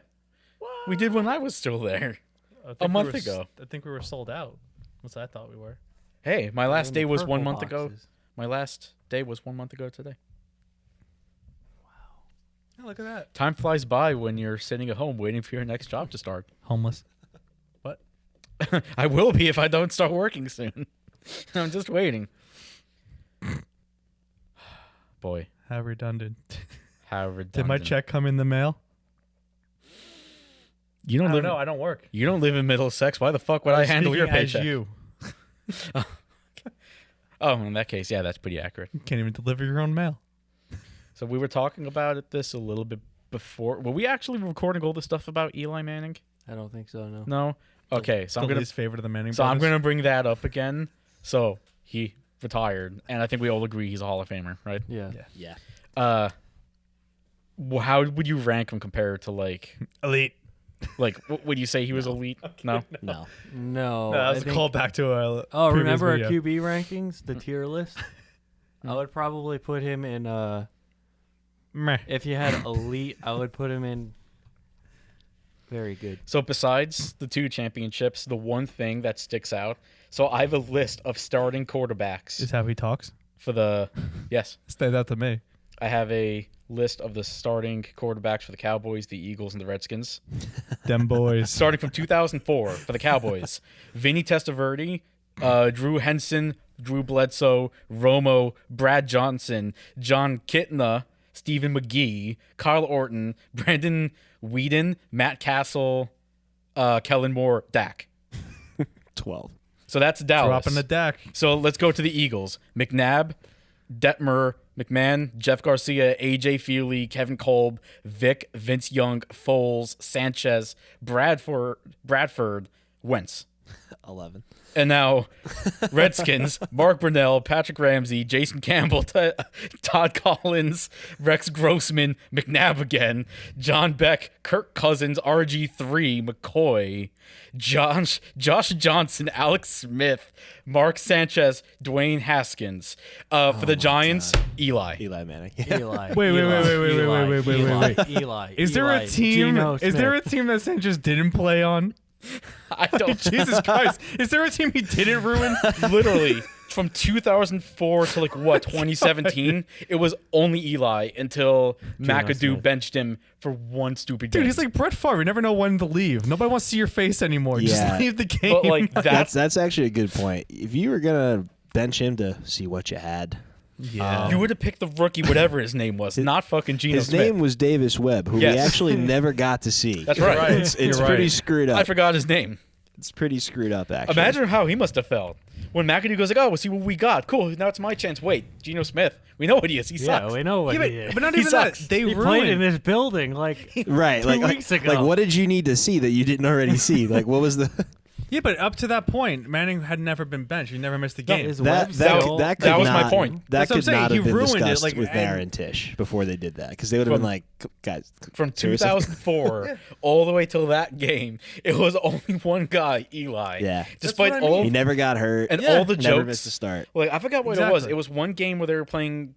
We did when I was still there. I think A we month were ago. I think we were sold out. That's what I thought we were. Hey, my last In day the was 1 purple month ago. boxes. My last day was 1 month ago today. Oh, look at that. Time flies by when you're sitting at home waiting for your next job to start. Homeless. What? I will be if I don't start working soon. I'm just waiting. Boy, How redundant. how redundant. Did my check come in the mail? You I don't don't live. know. I don't work. You don't live in Middlesex. Why the fuck would I was handle your speaking as paycheck? You Oh, in that case, yeah, that's pretty accurate. can't even deliver your own mail. So we were talking about this a little bit before. Were we actually recording all the stuff about Eli Manning? I don't think so, no. No. Okay, so I'm the gonna least favorite of the Manning so I'm brothers. gonna bring that up again. So he retired, and I think we all agree he's a Hall of Famer, right? Yeah. Yeah. How would you rank him compared to like Elite. would you say he was elite? No. No. No, that I was a think- callback to our Oh, previous remember our video. QB rankings, the tier list? I would probably put him in. Meh. If you had elite, I would put him in. Very good. So besides the 2 championships, the one thing that sticks out. So I have a list of starting quarterbacks Is how he talks. for the. Yes, Stands out to me. I have a list of the starting quarterbacks for the Cowboys, the Eagles, and the Redskins. Them boys. Starting from 2004 for the Cowboys, Vinny Testaverde, Drew Henson, Drew Bledsoe, Romo, Brad Johnson, John Kitna, Stephen McGee, Kyle Orton, Brandon Whedon, Matt Castle, Kellen Moore, Dak. 12. So that's Dallas. Dropping the deck. So let's go to the Eagles. McNabb, Detmer, McMahon, Jeff Garcia, AJ Feely, Kevin Kolb, Vic, Vince Young, Foles, Sanchez, Bradford, Wentz. 11. And now, Redskins, Mark Brunell, Patrick Ramsey, Jason Campbell, Todd Collins, Rex Grossman, McNabb again, John Beck, Kirk Cousins, RG3, McCoy, Josh Johnson, Alex Smith, Mark Sanchez, Dwayne Haskins. For the Giants, Eli. Eli Manning. Eli. Wait, wait, Eli, wait, wait, wait, Eli, wait, wait, wait, Eli, wait, Eli. Is there a Eli, team? Geno Is there a Smith. team that Sanchez didn't play on? I don't Jesus Christ! Is there a team he didn't ruin? literally from 2004 to 2017 it was only Eli until McAdoo Smith. benched him for one stupid game. Dude, he's like Brett Favre. You never know when to leave. Nobody wants to see your face anymore. Yeah. Just leave the game. but like That's actually a good point. If you were gonna bench him to see what you had, yeah. you would have picked the rookie, whatever his name was, not fucking Geno his Smith. name was Davis Webb, who we Yes. actually never got to see. That's right. Right. It's You're pretty right. screwed I up. forgot his name. It's pretty screwed up, actually. Imagine how he must have felt when McAdoo goes like, "Oh, we'll see what we got. Cool. Now it's my chance. Wait, Geno Smith. We know what he is. He Yeah, sucks. we know what Yeah, he is. but not He even that. sucks. They He played in ruined. this building like Right, 2 weeks ago. Like, what did you need to see that you didn't already see? Like, what was the Yeah, but up to that point, Manning had never been benched. He never missed a game. is that? Webb That, still- that, could that was my not- point. That That's what I'm could saying. not He have been ruined it, discussed like, with and- Bear and Tish before they did that, because they would have been like, guys, From seriously? 2004 all the way till that game, it was only one guy, Eli. Yeah. Despite what I mean. all He never got hurt. and Yeah. all the never jokes. missed a start. Like I forgot what it was. Exactly. It was one game where they were playing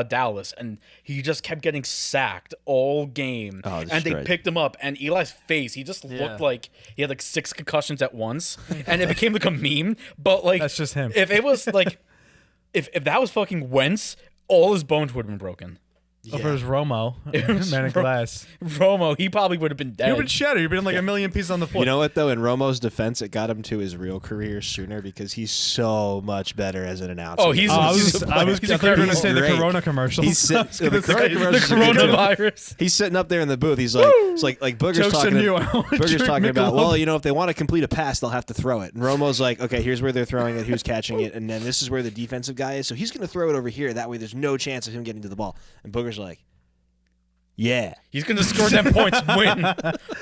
Dallas, and he just kept getting sacked all game. Oh, and they destroyed. picked him up, and Eli's face, he just Yeah. looked like he had like 6 concussions at once, and it became like a meme. But like, That's just him. If it was like, if that was fucking Wentz, all his bones would have been broken. Oh, if it was Romo, was Manning Ro- glass. Romo, he probably would have been dead. You've been shattered. You've been like a million pieces on the floor. You know what, though? In Romo's defense, it got him to his real career sooner because he's so much better as an announcer. Oh, he's- I he's was, a I was player. I thought you were going to He's say the great. Corona commercials. He's I was sit- gonna the say- Corona the commercials are good, too. coronavirus. He's sitting up there in the booth. He's like, it's like Booger's Joke's on talking. you. I wanna Booger's drink talking about. Michelob. Well, you know, if they want to complete a pass, they'll have to throw it. And Romo's like, okay, here's where they're throwing it. Who's catching it? And then this is where the defensive guy is. So he's going to throw it over here. That way, there's no chance of him getting to the ball. And Booger's like, yeah. He's gonna score 10 points, and win.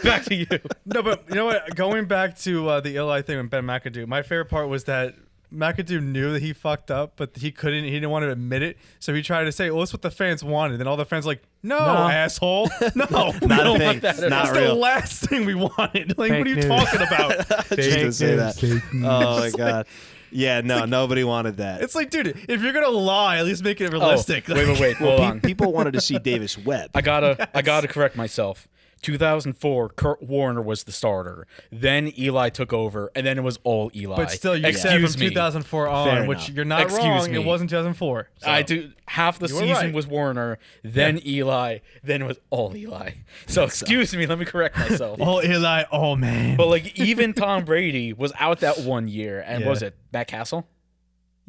Back to you. No, but you know what? Going back to the Eli thing with Ben McAdoo, my favorite part was that McAdoo knew that he fucked up, but he couldn't. He didn't want to admit it, so he tried to say, "Well, that's what the fans wanted." And all the fans were like, "No, asshole, no, Not we a don't thing. want that. Not That's the real. last thing we wanted. Like, Fake what are you news. talking about?" Just to say that. Oh my god. Yeah, no, nobody wanted that. It's like, dude, if you're gonna lie, at least make it realistic. Oh, wait. Hold on. People wanted to see Davis Webb. I gotta correct myself. 2004, Kurt Warner was the starter. Then Eli took over, and then it was all Eli. But still, you said Excuse from me. 2004 on, Fair which enough. you're not Excuse wrong. me. It wasn't 2004. So. I do half the You were season right. was Warner, then Eli, then it was all Eli. So excuse me, let me correct myself. Oh, Eli. Oh man. But like even Tom Brady was out that one year, and Yeah. was it Matt Castle?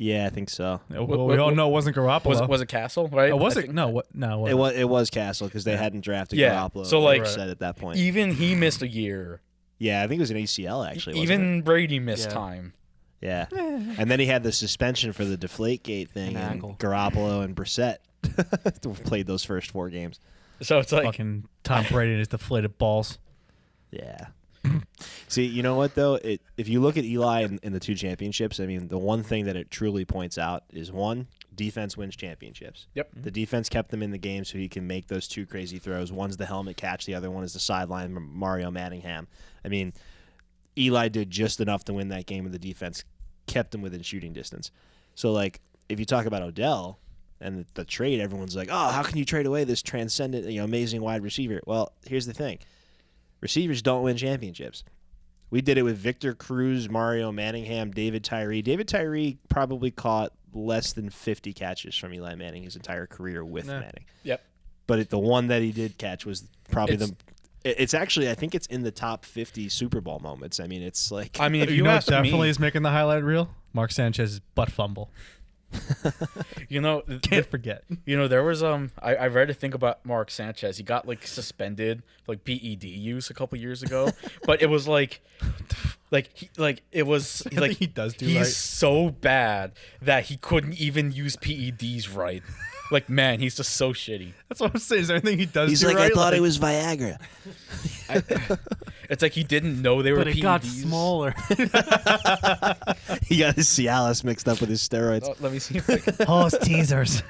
Yeah, I think so. Well, we all know it wasn't Garoppolo. Was it Castle? Right? Oh, was I it? think- No. What? No. It was Castle because they hadn't drafted Yeah, Garoppolo. so, like- said at that point. Even he missed a year. Yeah, I think it was an ACL actually. wasn't Even Brady missed Yeah. time. it? Yeah, and then he had the suspension for the Deflategate thing, An and ankle. Garoppolo and Brissett played those first 4 games. So it's like Fucking Tom Brady and his deflated balls. Yeah, See, you know what though? If you look at Eli in the 2 championships, I mean, the one thing that it truly points out is one, defense wins championships. Yep. The defense kept them in the game so he can make those 2 crazy throws. One's the helmet catch, the other one is the sideline Mario Manningham. I mean, Eli did just enough to win that game, and the defense kept him within shooting distance. So, like, if you talk about Odell and the trade, everyone's like, oh, how can you trade away this transcendent, amazing wide receiver? Well, here's the thing. Receivers don't win championships. We did it with Victor Cruz, Mario Manningham, David Tyree. David Tyree probably caught less than 50 catches from Eli Manning his entire career with Manning. Yep. But the one that he did catch was probably it's actually, I think it's in the top 50 Super Bowl moments. I mean, it's like... I mean, if you you know what ask definitely me, is making the highlight reel? Mark Sanchez's butt fumble. Can't forget. There was I read a thing about Mark Sanchez. He got like suspended for like PED use a couple years ago, but it was like it was like he does do he's right. so bad that he couldn't even use PEDs right. Like, man, he's just so shitty. That's what I'm saying. Is there anything he does He's do like, right? I thought it was Viagra. It's like he didn't know they were But PEDs. it got smaller. He got his Cialis mixed up with his steroids. Oh, let me see if I can. Oh, it's teasers.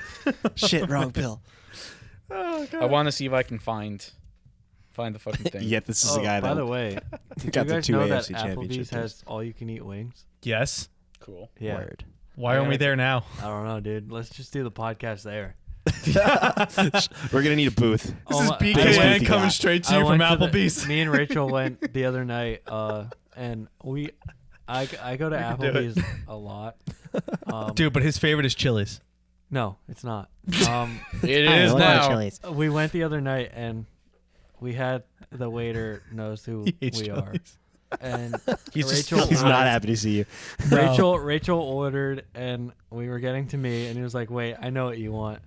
Shit, wrong pill. I want to see if I can find the fucking thing. Yet this is a guy by that the way, did got you the guys 2 know that AFC championship Applebee's has all-you-can-eat wings? Yes. Cool. Yeah. Word. Why aren't we there now? I don't know, dude. Let's just do the podcast there. We're gonna need a booth. This Oh is my- BKN Biggest booth you coming got. straight to I you from went to Applebee's. me and Rachel went the other night, and I go to Applebee's a lot. Dude, but his favorite is Chili's. No, it's not. It is now. We went the other night, and we had the waiter knows who He hates we are, Chili's. and He's Rachel. He's not happy to see you. Rachel ordered, and we were getting to me, and he was like, "Wait, I know what you want.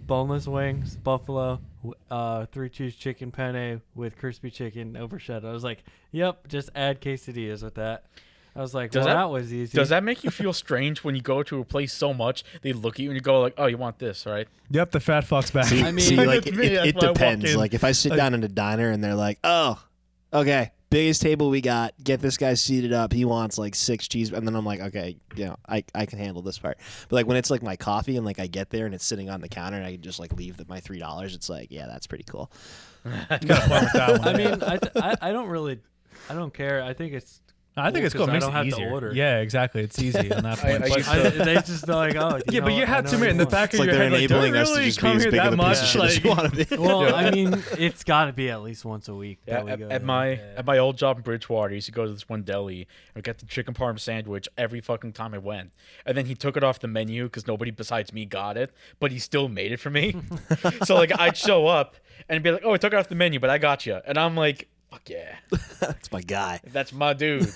Boneless wings, buffalo, 3-cheese chicken penne with crispy chicken overshadowed." I was like, "Yep, just add quesadillas with that." I was like, that was easy. Does that make you feel strange when you go to a place so much they look at you and you go like, "Oh, you want this, right?" Yep, the fat fuck's back. See, I mean- see, like It's me, that's it why I walk depends. in. Like if I sit down in a diner and they're like, "Oh, okay, biggest table we got. Get this guy seated up. He wants like 6 cheese," and then I'm like, "Okay, I can handle this part." But like when it's like my coffee and like I get there and it's sitting on the counter and I can just like leave my $3, it's like, yeah, that's pretty cool. Got a point with that one. I mean, I don't care. I think it's. I think it's cool. It because makes I don't it have to easier. order. Yeah, exactly. It's easy on that point. I But- used to- They just like, oh, yeah, but you had to admit in the back It's of like your they're head, like, do I enabling us to really just be come as here big that of a piece much? of shit as Like, you want to be. Well, I mean, it's got to be at least once a week. Yeah, that we go at there. my old job in Bridgewater, I used to go to this one deli and get the chicken parm sandwich every fucking time I went. And then he took it off the menu because nobody besides me got it, but he still made it for me. So like I'd show up and be like, "Oh, I took it off the menu, but I got you," and I'm like, "Fuck yeah, That's my guy. that's my dude."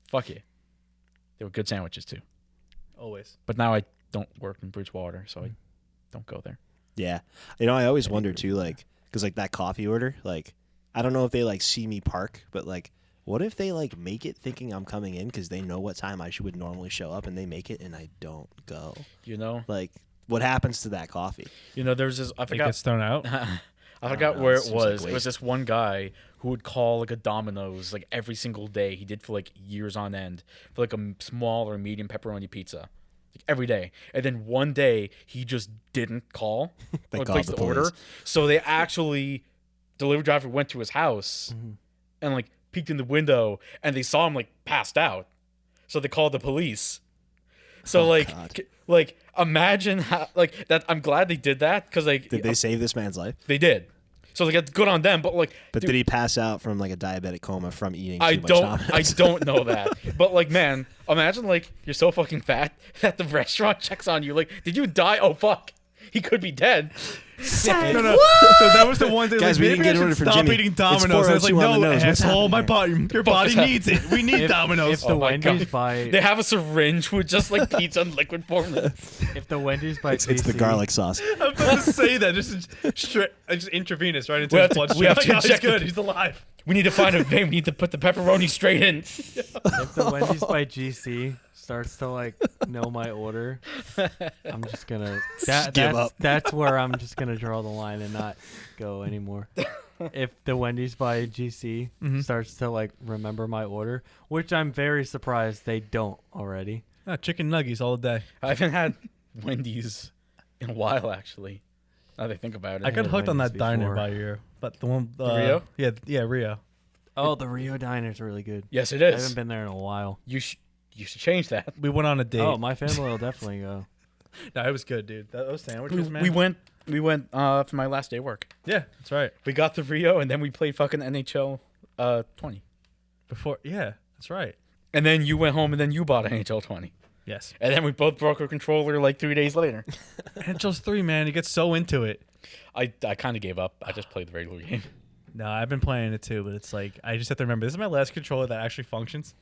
Fuck yeah, they were good sandwiches too. Always. But now I don't work in Bridgewater, so I don't go there. Yeah, I always wonder too, like, because like that coffee order, like, I don't know if they like see me park, but like, what if they like make it thinking I'm coming in because they know what time I would normally show up and they make it and I don't go. You know, Like, what happens to that coffee? there's this. I It forgot. gets thrown out. I forgot know, where it it seems like was. It was waste. this one guy who would call like a Domino's like every single day. He did for like years on end for like a small or medium pepperoni pizza, like every day. And then one day he just didn't call They or called place the the order. police. So they actually, delivery driver went to his house and like peeked in the window and they saw him like passed out. So they called the police. So Oh, like God. like imagine how like that. I'm glad they did that because like Did they save this man's life? they did. So like it's good on them, but like But dude, did he pass out from like a diabetic coma from eating I too much don't I Domino's? don't know that. But like man, imagine like you're so fucking fat that the restaurant checks on you like, did you die? Oh fuck. He could be dead. No. So that was the one thing. Guys, like, we maybe didn't get I an order should for stop Jimmy. eating It's Domino's. And it's like, 4:02 on the no, nose. What's asshole, my happening body, your body happening? needs it. We need Domino's. If the my Wendy's God. by They have a syringe with just like pizza and liquid form. if the Wendy's by It's the PC garlic sauce. I'm about to say that. Just straight, just intravenous right into We his have to- bloodstream. we have to Like, oh, he's inject good. it. He's alive. We need to find a vein. We need to put the pepperoni straight in. if the Wendy's by GC starts to like know my order, I'm just gonna give up. that's where I'm just gonna gonna draw the line and not go anymore. If the Wendy's by GC starts to like remember my order, which I'm very surprised they don't already. Chicken nuggets all day. I haven't had Wendy's in a while, actually. Now that I think about it. I got had hooked on that Wendy's diner before. by you, but the one Rio? Yeah, Rio. Oh, the Rio Diner's really good. Yes, it I is. haven't been there in a while. You should change that. We went on a date. Oh, my family will definitely go. No, it was good, dude. Those sandwiches, man. We went for my last day of work. Yeah, that's right. We got the Rio, and then we played fucking NHL 20. Yeah, that's right. And then you went home, and then you bought NHL 20. Yes. And then we both broke our controller like 3 days later. Angels 3, man. You get so into it. I kind of gave up. I just played the regular game. No, I've been playing it too, but it's like I just have to remember this is my last controller that actually functions.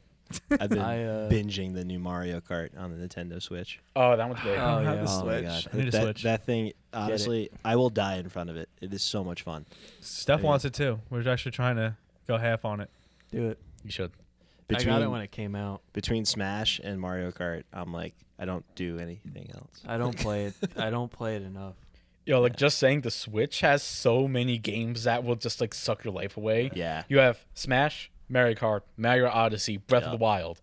I've been I, binging the new Mario Kart on the Nintendo Switch. Oh, that one's great. Oh, I have yeah. the Oh my Switch. god, I need a that, Switch. that thing, honestly, I will die in front of it. It is so much fun. Steph wants it too. We're actually trying to go half on it. Do it. You should. I got it when it came out. Between Smash and Mario Kart, I'm like, I don't do anything else. I don't play it. I don't play it enough. Yo, like just saying the Switch has so many games that will just like suck your life away. Yeah. You have Smash, Mario Kart, Mario Odyssey, Breath of the Wild,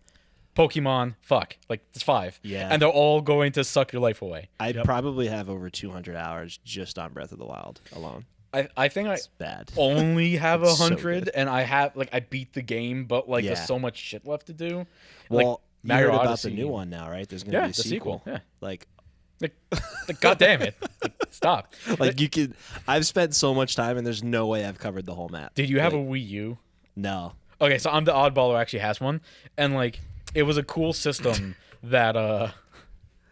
Pokemon, like it's 5. Yeah. And they're all going to suck your life away. I Yep. probably have over 200 hours just on Breath of the Wild alone. I think I It's bad. only have It's so 100 good. and I beat the game, but like there's Yeah. so much shit left to do. Well, like you Mario heard about Odyssey. the new one now, right? There's gonna Yeah, be a the sequel. Yeah. Like, Like god damn it. Like, stop. like you could. I've spent so much time, and there's no way I've covered the whole map. Did you have Like, a Wii U? No. Okay, so I'm the oddball who actually has one, and like it was a cool system that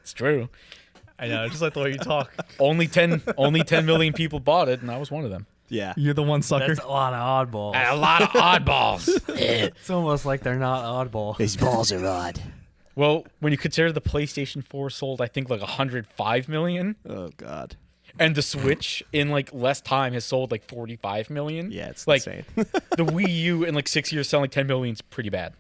it's true. I know, just like the way you talk. Only 10 million people bought it, and I was one of them. Yeah. You're the one sucker. That's a lot of oddballs. And a lot of oddballs. It's almost like they're not oddball. These balls are odd. Well, when you consider the PlayStation 4 sold, I think like 105 million, Oh God. and the Switch in like less time has sold like 45 million. Yeah, it's like insane. the Wii U in like 6 years selling 10 million is pretty bad.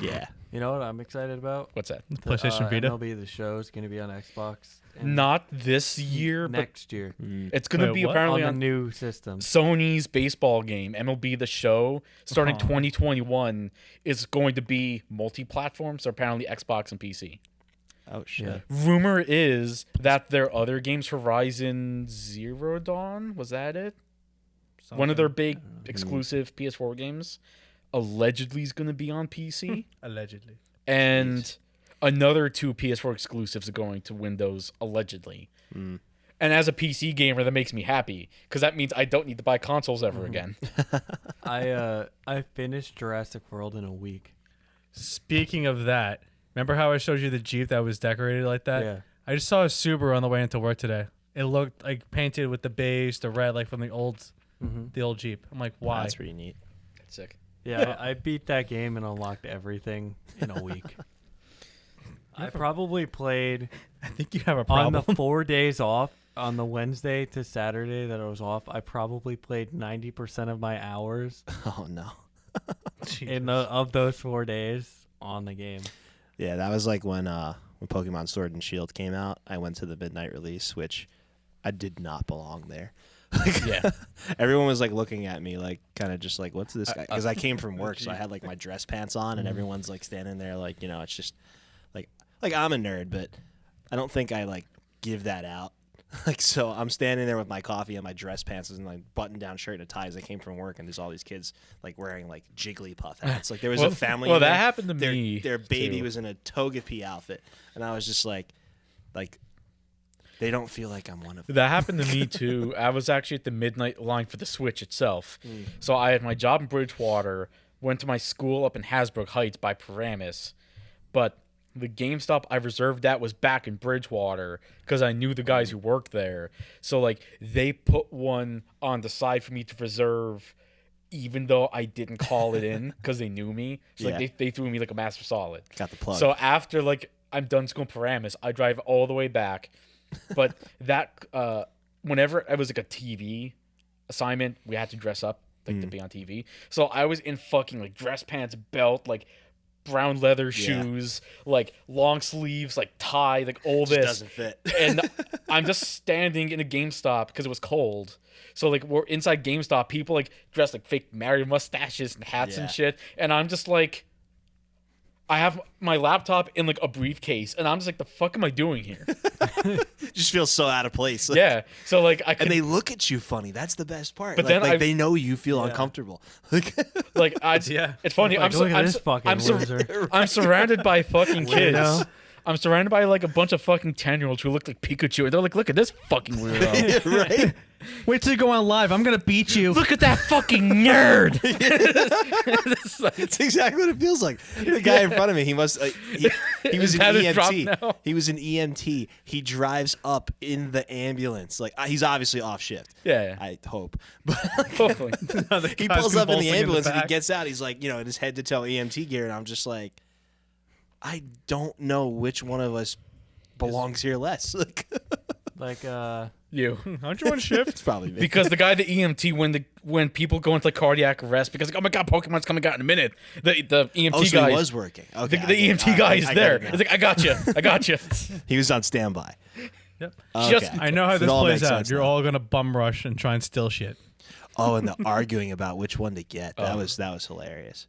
Yeah. You know what I'm excited about? What's that? The, PlayStation Vita. MLB The Show is going to be on Xbox. and Not this year, next year but it's going to Wait, be what? apparently on the on new system. Sony's baseball game, MLB The Show, starting Uh-huh. 2021, is going to be multi-platform, so apparently Xbox and PC. Oh shit. Yeah. Rumor is that their other games, Horizon Zero Dawn, was that it? One of their big exclusive PS4 games, allegedly is going to be on PC, Allegedly. and another 2 PS4 exclusives are going to Windows, allegedly. And as a PC gamer, that makes me happy because that means I don't need to buy consoles ever again. I finished Jurassic World in a week. Speaking of that, remember how I showed you the Jeep that was decorated like that? Yeah. I just saw a Subaru on the way into work today. It looked like painted with the beige, the red, like from the old Jeep. I'm like, why? That's pretty neat. That's sick. Yeah, I beat that game and unlocked everything in a week. I probably played I think you have a on problem. the 4 days off, on the Wednesday to Saturday that I was off. I probably played 90% of my hours Oh no. of those 4 days on the game. Yeah, that was like when Pokemon Sword and Shield came out. I went to the midnight release, which I did not belong there. Like, Yeah. everyone was like looking at me, like kind of just like, "What's this guy?" Because I came from work, so I had like my dress pants on, and everyone's like standing there, like it's just like I'm a nerd, but I don't think I like give that out. Like so, I'm standing there with my coffee and my dress pants and like button-down shirt and a tie as I came from work, and there's all these kids like wearing like Jigglypuff hats. Like there was a family. Well, in that there. happened to their, me. Their baby too. was in a Togepi outfit, and I was just like they don't feel like I'm one of them. That happened to me too. I was actually at the midnight line for the Switch itself. So I had my job in Bridgewater, went to my school up in Hasbrook Heights by Paramus, but the GameStop I reserved that was back in Bridgewater because I knew the guys who worked there. So like they put one on the side for me to reserve, even though I didn't call it in because they knew me. So like Yeah. they threw me like a master solid. Got the plug. So after like I'm done school in Paramus, I drive all the way back. But that whenever it was like a TV assignment, we had to dress up like to be on TV. So I was in fucking like dress pants, belt, like brown leather shoes, like long sleeves, like tie, like all Just this. doesn't fit. And I'm just standing in a GameStop because it was cold. So like we're inside GameStop, people like dressed like fake Mario mustaches and hats and shit, and I'm just like, I have my laptop in like a briefcase, and I'm just like, the fuck am I doing here? Just feels so out of place. Like, Yeah. So like I could, and they look at you funny. That's the best part. But Like, then they know you feel uncomfortable. Like, like Yeah. It's funny. Like, look at this fucking loser. I'm surrounded by fucking kids. Weirdo. I'm surrounded by like a bunch of fucking 10-year-olds who look like Pikachu. And they're like, look at this fucking weirdo. right? Wait till you go on live. I'm gonna beat you. Look at that fucking nerd. It's exactly what it feels like. The guy in front of me, he must. He was an That is dropped EMT. now. He was an EMT. He drives up in the ambulance. Like he's obviously off shift. Yeah. I hope. But like, Hopefully. he guy's pulls up in the convulsing in the ambulance and he back. gets out. He's like, in his head to toe EMT gear, and I'm just like, I don't know which one of us belongs here less. Like, Like You. Aren't you on shift? it's probably me. Because the guy, the EMT, when people go into like cardiac arrest, because like, oh my god, Pokemon's coming out in a minute. The EMT oh, so guy, he was working. Okay, the I get it. EMT All right, guy is I get there. it now. He's like, I got you. He was on standby. Yep. Just- I know how It this all plays makes out. sense You're now. all gonna bum rush and try and steal shit. Oh, and the arguing about which one to get. That was hilarious.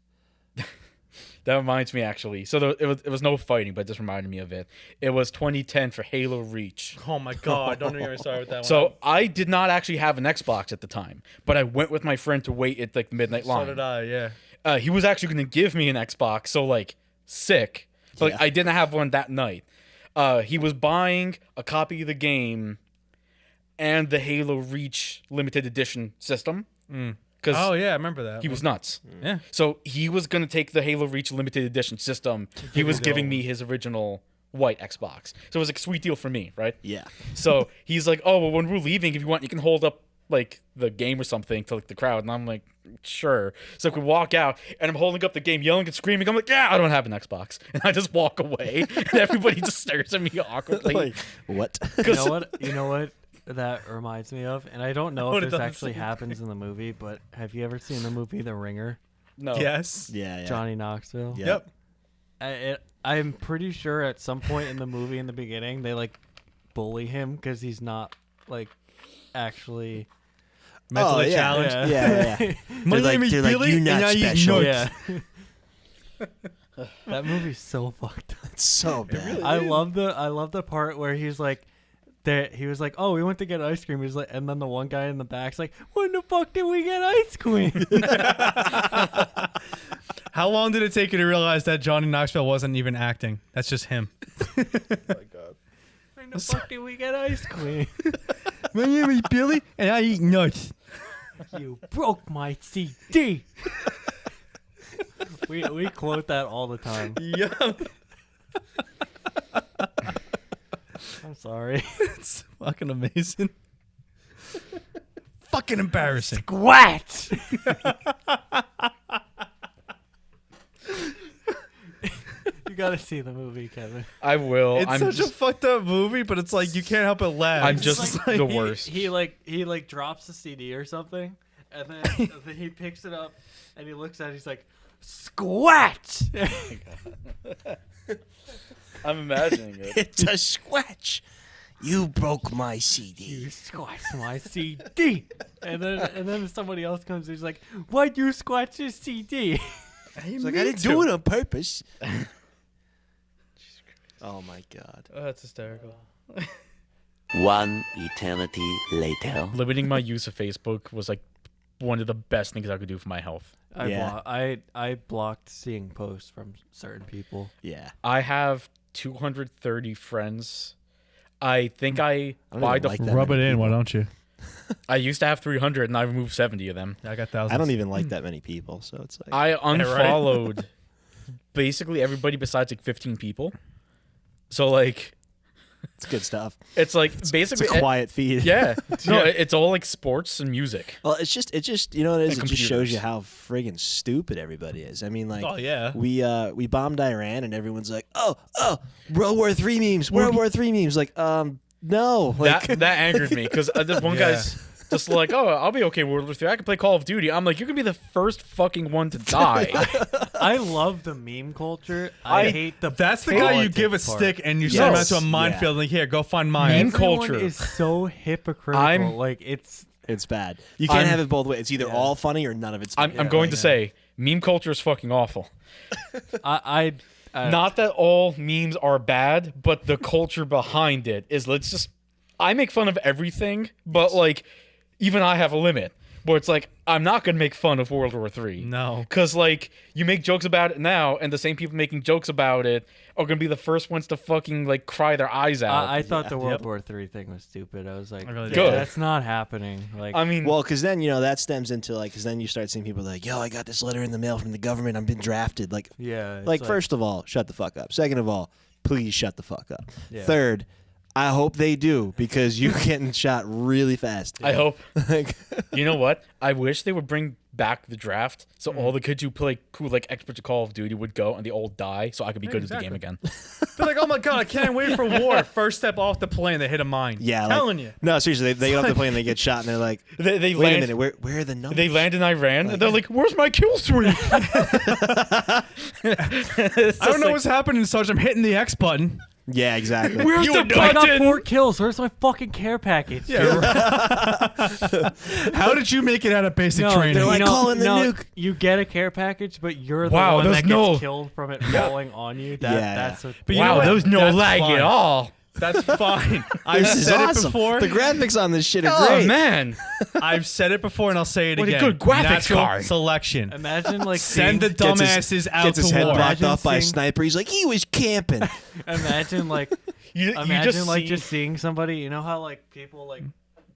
That reminds me, actually. So it was no fighting, but it just reminded me of it. It was 2010 for Halo Reach. Oh my god! Don't even start with that one. So I did not actually have an Xbox at the time, but I went with my friend to wait at like the midnight line. so did I. Yeah. He was actually going to give me an Xbox, so like sick. But like, Yeah. I didn't have one that night. He was buying a copy of the game and the Halo Reach limited edition system. Because Oh yeah, I remember that. he was nuts. Yeah. So he was going to take the Halo Reach limited edition system. He was giving me his original white Xbox. So it was like a sweet deal for me, right? Yeah. So he's like, oh, well, when we're leaving, if you want, you can hold up like the game or something to like the crowd. And I'm like, sure. So we walk out and I'm holding up the game, yelling and screaming. I'm like, yeah, I don't have an Xbox. And I just walk away and everybody just stares at me awkwardly. Like, what? You know what that reminds me of, and I don't know What if it this does. actually happens in the movie, but have you ever seen the movie The Ringer? No. Yes. Yeah. Johnny Knoxville. Yeah. Yep. I'm pretty sure at some point in the movie in the beginning they like bully him because he's not like actually. Mentally yeah. challenged. Yeah. My They're name like- is they're like, Billy, "You're and not I eat special." nuts. Yeah. That movie's so fucked up. It's so bad. I love the part where he's like. He was like, "Oh, we went to get ice cream." He's like, and then the one guy in the back's like, "When the fuck did we get ice cream?" How long did it take you to realize that Johnny Knoxville wasn't even acting? That's just him. When the fuck did we get ice cream? My name is Billy, and I eat nuts. You broke my CD. we quote that all the time. Yeah. I'm sorry. It's fucking amazing. Fucking embarrassing. What? You gotta see the movie, Kevin. I will. It's I'm such just, a fucked up movie, but it's like you can't help but laugh. I'm It's just like- the worst. He like drops the CD or something, and then he picks it up and he looks at it. He's like, "Squat." I'm imagining it. It's a scratch. You broke my CD. You scratched my CD. And then somebody else comes. He's like, "Why'd you scratch your CD?" He's like, I didn't do it on purpose. Oh my god. Oh, that's hysterical. One eternity later. Limiting my use of Facebook was like one of the best things I could do for my health. I blocked seeing posts from certain people. Yeah. I have 230 friends. I think I don't by even the like that Rub it many in, why people. don't you? I used to have 300 and I removed 70 of them. I got thousands. I don't even like that many people, so it's like I right. unfollowed basically everybody besides like 15 people. So like it's good stuff. it's like It's basically a quiet feed. yeah. No, it's all like sports and music. Well, it's just you know what it is. And It just shows computers. you how friggin' stupid everybody is. I mean, like, Oh yeah. we bombed Iran and everyone's like, oh, World War III memes, World War III memes. Like, no, like That angered me because this one Yeah. guy's Just like, oh, I'll be okay with World War 3. I can play Call of Duty. I'm like, you're gonna be the first fucking one to die. I love the meme culture. I hate the. That's the guy you politics give a part. stick and you send him out Yes. to a minefield. Like, here, go find mine. Meme Everyone culture. is so hypocritical. like it's. It's bad. You can't I'm- have it both ways. It's either all funny or none of it's funny. I'm going to say, meme culture is fucking awful. I Not that all memes are bad, but the culture behind it is, I make fun of everything, but like, even I have a limit. Where it's like, I'm not going to make fun of World War III. No. Because, like, you make jokes about it now, and the same people making jokes about it are going to be the first ones to fucking, like, cry their eyes out. I thought the World War III thing was stupid. I was like, I really yeah, did. that's not happening. Like, I mean, Well, because then, that stems into, like, because then you start seeing people like, yo, I got this letter in the mail from the government. I've been drafted. Like, yeah. it's like, first of all, shut the fuck up. Second of all, please shut the fuck up. Yeah. Third, I hope they do because you're getting shot really fast. I hope. Like, You know what? I wish they would bring back the draft so all the kids who play cool, like, experts of Call of Duty would go and they all die so I could be good at the game again. They're like, oh my god, I can't wait for war. First step off the plane, they hit a mine. yeah. telling like, you. No, seriously, they get off the plane and they get shot and they're like, They wait a land. minute, where are the numbers? They land in Iran and they're like, "Where's my kill streak?" I don't know what's happening, Sergeant. I'm hitting the X button. Yeah, exactly. Where's You the would know. I got button? 4 kills. Where's my fucking care package? How did you make it out of basic training? they're like, no, calling the no, nuke. You get a care package, but you're the Wow, one there's that gets no- killed from it falling on you. That's what. But you know Wow, what? there was no That's lag fine. at all. That's fine. I've This is said it awesome. before. The graphics on this shit are Oh great. man, I've said it before, and I'll say it What a again. good graphics Natural card. selection. Imagine like Send the seeing, dumbasses out Gets his to head war. blocked Imagine off by a seeing- sniper. He's like, he was camping. imagine like you imagine just like see- just seeing somebody. You know how like people like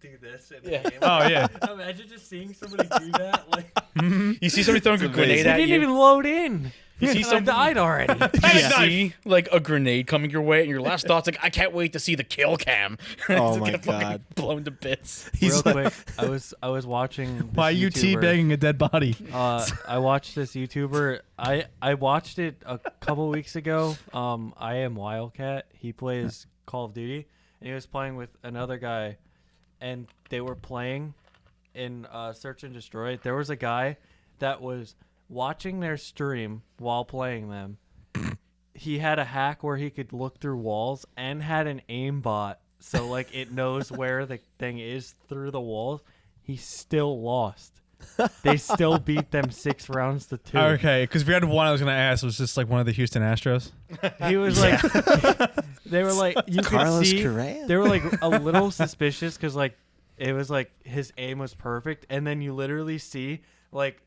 do this in the Yeah. game. Oh yeah. Imagine just seeing somebody do that. Like you see somebody throwing a grenade they at didn't you. even load in. You see And I somebody- died already. You see like a grenade coming your way, and your last thought's like, "I can't wait to see the kill cam." Oh Just my get fucking God. blown to bits. Real like- quick, I was watching. This Why are you YouTuber. teabagging a dead body? I watched this YouTuber. I watched it a couple weeks ago. I am Wildcat. He plays Call of Duty, and he was playing with another guy, and they were playing in Search and Destroy. There was a guy that was watching their stream while playing them. He had a hack where he could look through walls and had an aimbot, so like it knows where the thing is through the walls. He still lost. They still beat them 6 rounds to 2. Okay, because if we had one, I was gonna ask was just like one of the Houston Astros. He was like, they were like, you could Carlos see, Correa? they were like a little suspicious because like it was like his aim was perfect, and then you literally see like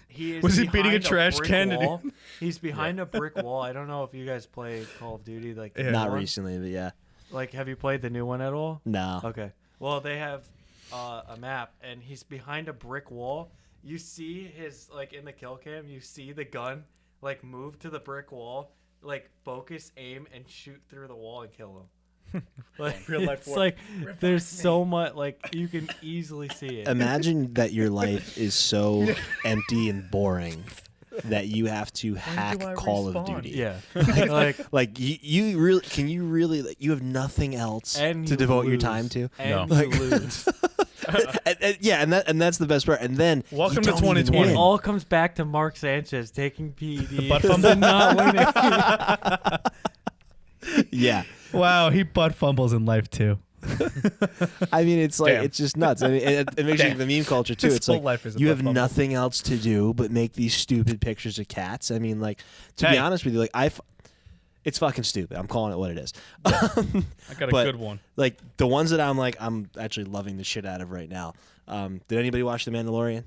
he is Was he beating a behind trash brick can? wall. He's behind a brick wall. I don't know if you guys play Call of Duty like the Yeah. new Not one. recently, but yeah. Like, have you played the new one at all? No. Okay. Well, they have a map, and he's behind a brick wall. You see his like in the kill cam. You see the gun like move to the brick wall, like focus, aim, and shoot through the wall and kill him. Like, Real life it's war. like there's so much like you can easily see it. Imagine that your life is so empty and boring that you have to hack I Call of respawn? Duty. Yeah. like Like you really can you really like, you have nothing else and to you devote your lose. time to. And No. you lose. and that's the best part. And then Welcome you to don't even 2020. win. It all comes back to Mark Sanchez taking PEDs butt and fumble? not winning. Yeah. Wow, he butt fumbles in life too. I mean, it's like Damn. it's just nuts. I mean, it makes you Damn. the meme culture too. His It's whole like life is a you butt have fumble. nothing else to do but make these stupid pictures of cats. I mean, like to be Hey. honest with you, like it's fucking stupid. I'm calling it what it is. I got a But- good one. Like the ones that I'm actually loving the shit out of right now. Did anybody watch The Mandalorian?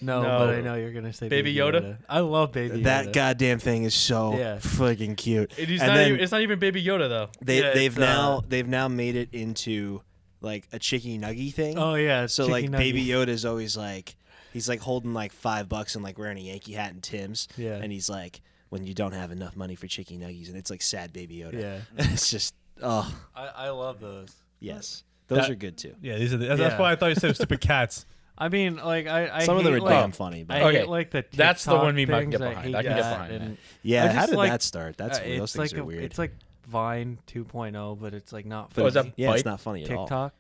No, No. but I know you're gonna say Baby Yoda? I love Baby Yoda. That goddamn thing is so Yeah. freaking cute. It's And not, then- even, it's not even Baby Yoda though. They've now made it into like a chicky nuggy thing. Oh yeah. it's So Chicky like Nugget. Baby Yoda's always like he's like holding like $5 and like wearing a Yankee hat and Tim's. Yeah. And he's like, when you don't have enough money for chicky nuggies, and it's like sad Baby Yoda. Yeah. It's just I love those. yes. Those That- are good too. Yeah, these are that's Yeah. why I thought you said stupid cats. I mean, like I Some of them hate, are like, damn funny, but I Okay, hate like the that's the TikTok one meme I can things. get behind. hate I can get that, behind and yeah, I how just did like- that start? That's those it's things like are weird. It's like Vine 2.0, but it's like not Oh, is funny. that yeah, it's Bite? not funny at all. TikTok.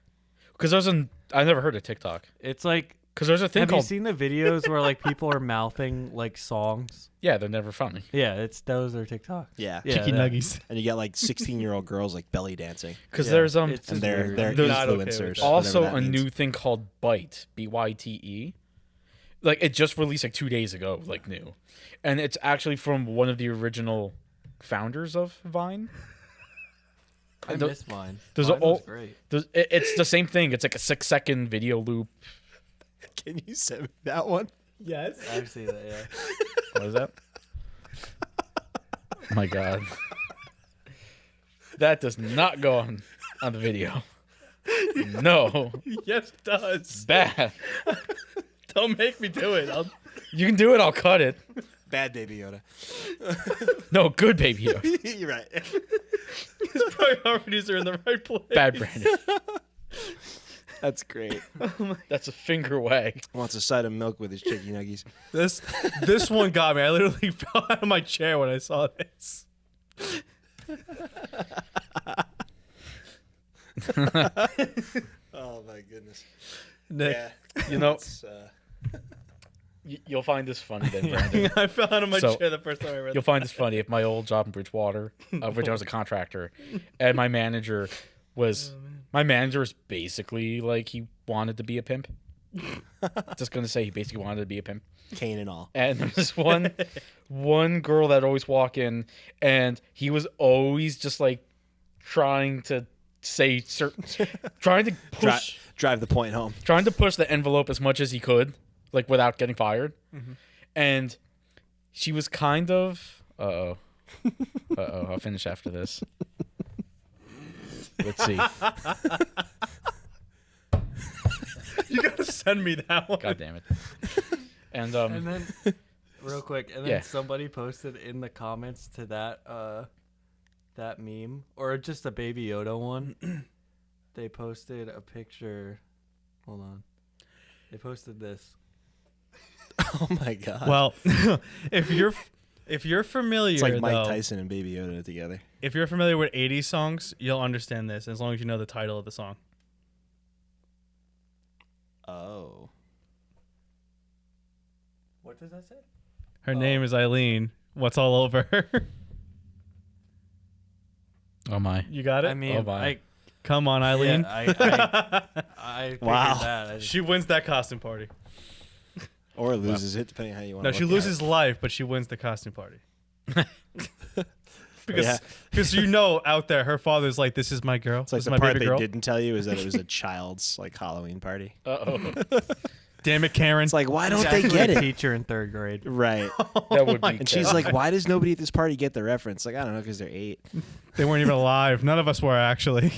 Because I never heard of TikTok. It's like, Because there's a thing have you called seen the videos where like people are mouthing like songs? yeah, they're never funny. Yeah, those are TikTok. Yeah. Yeah, Chicky that- nuggies. And you get like 16-year-old girls like belly dancing. Because Yeah, there's it's And just they're weird. Not okay with influencers. that. also whatever a that means. new thing called Byte, BYTE. Like it just released like 2 days ago, like new, and it's actually from one of the original founders of Vine. I the- miss mine. there's Mine a was ol- great. It's the same thing. It's like a 6-second video loop. Can you send me that one? Yes. I've seen that. Yeah. What is that? Oh my God, that does not go on the video. No, Yes, it does. bad. Don't make me do it. You can do it. I'll cut it. Bad Baby Yoda. No, good baby. Yoda. You're right. His priorities are in the right place. Bad Brandon. That's great. That's a finger wag. Wants a side of milk with his chicky nuggies. This one got me. I literally fell out of my chair when I saw this. Oh my goodness. Nick, You know, It's, you'll find this funny then, Brandon. I fell out of my So, chair the first time I read You'll find this funny. If my old job in Bridgewater, which I was a contractor, and my manager was basically like he wanted to be a pimp. Just gonna say he basically wanted to be a pimp. Cane and all. And there was one girl that always walk in, and he was always just like trying to say certain, trying to push, Drive the point home. trying to push the envelope as much as he could, like without getting fired. And she was kind of, I'll finish after this. Let's see. You gotta send me that one. God damn it. And And then, real quick, and then Yeah. somebody posted in the comments to that meme, or just a Baby Yoda one. They posted a picture. Hold on. They posted this. Oh my god. Well, if you're familiar, it's like Mike though, Tyson and Baby Yoda together. if you're familiar with 80s songs, you'll understand this as long as you know the title of the song. Oh. What does that say? Her name is Eileen. What's all over her? oh my. You got it? I mean, Oh, my. Come on, Eileen. I figured Wow. that. I She wins that costume party. Or loses it, depending on how you want No, to she loses life, but she wins the costume party. Because you know out there, her father's like, this is my girl. It's like this is the my part baby they girl. didn't tell you is that it was a child's like Halloween party. Uh-oh. Damn it, Karen. It's like, why don't It's they actually get a it? teacher in 3rd grade. Right. That would be And she's like, why does nobody at this party get the reference? Like, I don't know, because they're 8. They weren't even alive. None of us were, actually.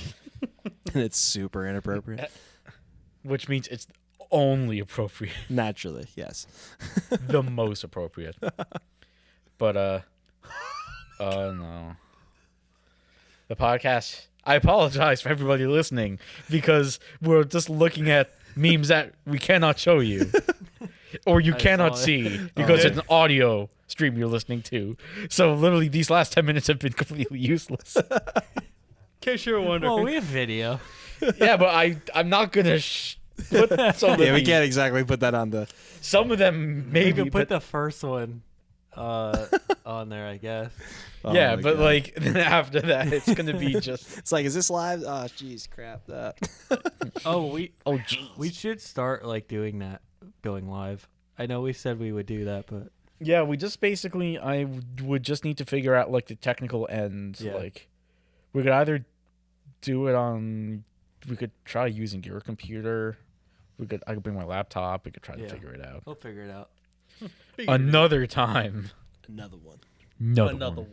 And it's super inappropriate. which means it's only appropriate. Naturally, yes. The most appropriate. But no. The podcast, I apologize for everybody listening because we're just looking at memes that we cannot show you or you cannot saw it. see because it's an audio stream you're listening to. So literally these last 10 minutes have been completely useless. In case you were wondering. Well, we have video. Yeah, but I'm not going to put some of Yeah, we these. can't exactly put that on the. Some of them Maybe maybe, we put but the first one on there, I guess. Oh yeah, my but God. like then after that it's going to be just It's like, is this live? Oh, jeez, crap. That. Oh, oh geez. we should start like doing that, going live. I know we said we would do that, but Yeah, we just basically I would just need to figure out like the technical end. Yeah. Like we could either do it on. We could try using your computer. I could bring my laptop. We could try to Yeah. figure it out we'll figure it out. another time. Another one. Another one.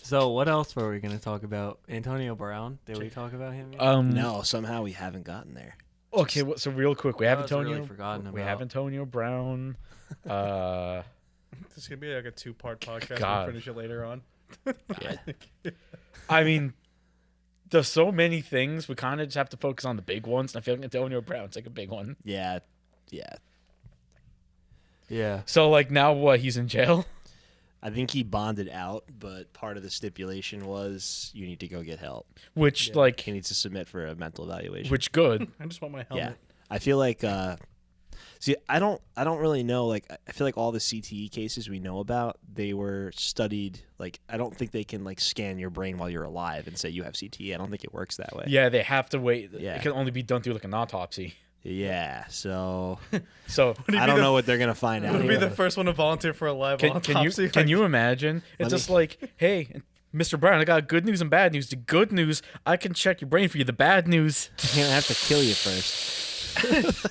So what else were we going to talk about? Antonio Brown? Did we talk about him yet? No, somehow we haven't gotten there. Okay, well, so real quick, we have I was Antonio. really forgotten we about. have Antonio Brown. This is going to be like a 2-part podcast. God. We'll finish it later on. I mean, there's so many things. We kind of just have to focus on the big ones. And I feel like Antonio Brown's like a big one. Yeah. Yeah. Yeah. So like now, what? He's in jail. I think he bonded out, but part of the stipulation was you need to go get help. Which like He needs to submit for a mental evaluation. which good. I just want my yeah, helmet. I feel like. See, I don't really know. Like, I feel like all the CTE cases we know about, they were studied. Like, I don't think they can like scan your brain while you're alive and say you have CTE. I don't think it works that way. Yeah, they have to wait. Yeah. It can only be done through like an autopsy. Yeah. So So I don't know what they're gonna find out. Would be here. the first one to volunteer for a live autopsy. can you imagine? It's just like, hey, Mr. Brown, I got good news and bad news. The good news, I can check your brain for you. The bad news, I'm gonna have to kill you first.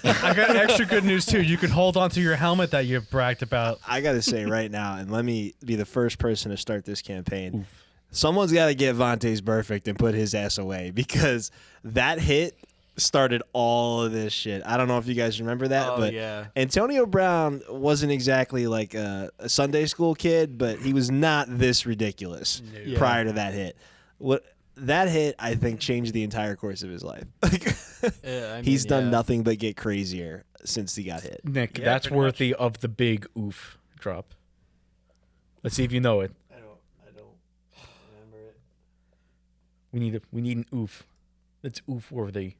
I got extra good news too. You can hold on to your helmet that you bragged about. I gotta say right now, and let me be the first person to start this campaign. Someone's got to get Vontae's perfect and put his ass away because that hit started all of this shit. I don't know if you guys remember that, but yeah. Antonio Brown wasn't exactly like a Sunday school kid, but he was not this ridiculous prior to that hit. What that hit, I think, changed the entire course of his life. He's done nothing but get crazier since he got hit. Nick. Yeah, that's pretty much. worthy of the big oof drop. Let's see if you know it. I don't remember it. We need an oof. It's oof worthy.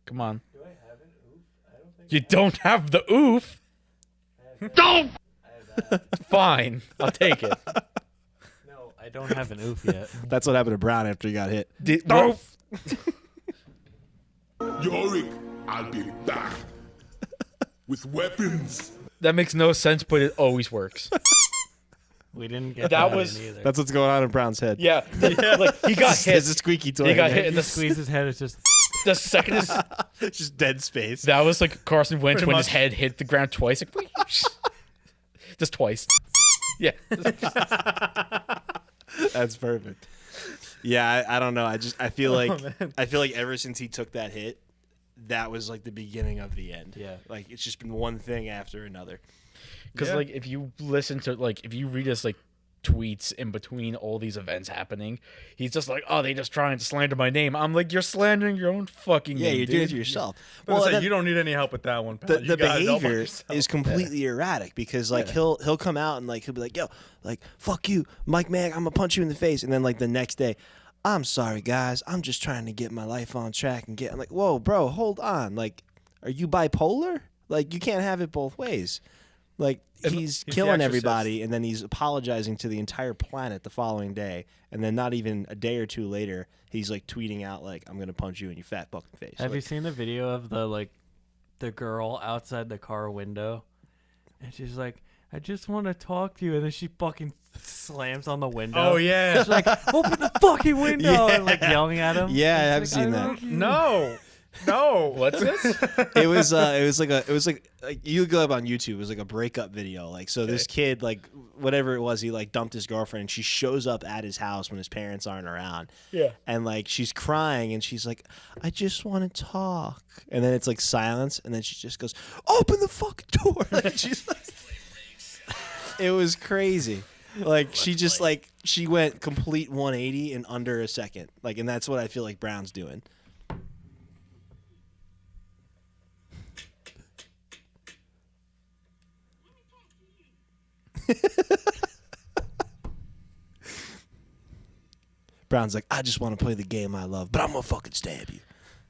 Come on. Do I have an oof? I don't think You don't have the oof. Don't. Fine, I'll take it. No, I don't have an oof yet. That's what happened to Brown after he got hit. Oof. Yorick, I'll be back with weapons. That makes no sense, but it always works. We didn't get That that, was- in either. That's what's going on in Brown's head. Yeah, like he got hit. It's a squeaky toy. He got man. hit in If you the squeeze his head, it's just the second is Just dead space. that was like Carson Wentz Pretty when much. his head hit the ground twice, like just twice. Yeah, That's perfect. Yeah, I don't know. I feel like man. I feel like ever since he took that hit, that was like the beginning of the end. Yeah. Like it's just been one thing after another. because Yeah. like if you listen to like if you read his like tweets in between all these events happening, he's just like, oh, they just trying to slander my name. I'm like, you're slandering your own fucking Yeah, name. you're doing it dude. to yourself. Well, then you don't need any help with that one. Pal. the You got it all by behavior yourself. is completely erratic because like he'll come out and like he'll be like, yo, like fuck you, Mike Mag, I'm gonna punch you in the face, and then like the next day, I'm sorry guys, I'm just trying to get my life on track and get. I'm like, whoa, bro, hold on, like, are you bipolar? Like you can't have it both ways. Like he's the killing exorcist. everybody, and then he's apologizing to the entire planet the following day, and then not even a day or two later, he's like tweeting out like, "I'm gonna punch you in your fat fucking face." Have you Like, seen the video of the girl outside the car window? And she's like, I just want to talk to you. And then she fucking slams on the window. Oh yeah. She's like, open the fucking window. And like yelling at him. Yeah, I have It's seen like, that. love you. No. No. What's this? it was like you go up on YouTube. It was like a breakup video. Like so, this kid like whatever it was, he like dumped his girlfriend. And she shows up at his house when his parents aren't around. Yeah. And like she's crying and she's like, I just want to talk. And then it's like silence, and then she just goes, open the fucking door. Like, she's like, it was crazy. Like she just like she went complete 180 in under a second. Like, and that's what I feel like Brown's doing. Brown's like, I just want to play the game I love, but I'm gonna fucking stab you.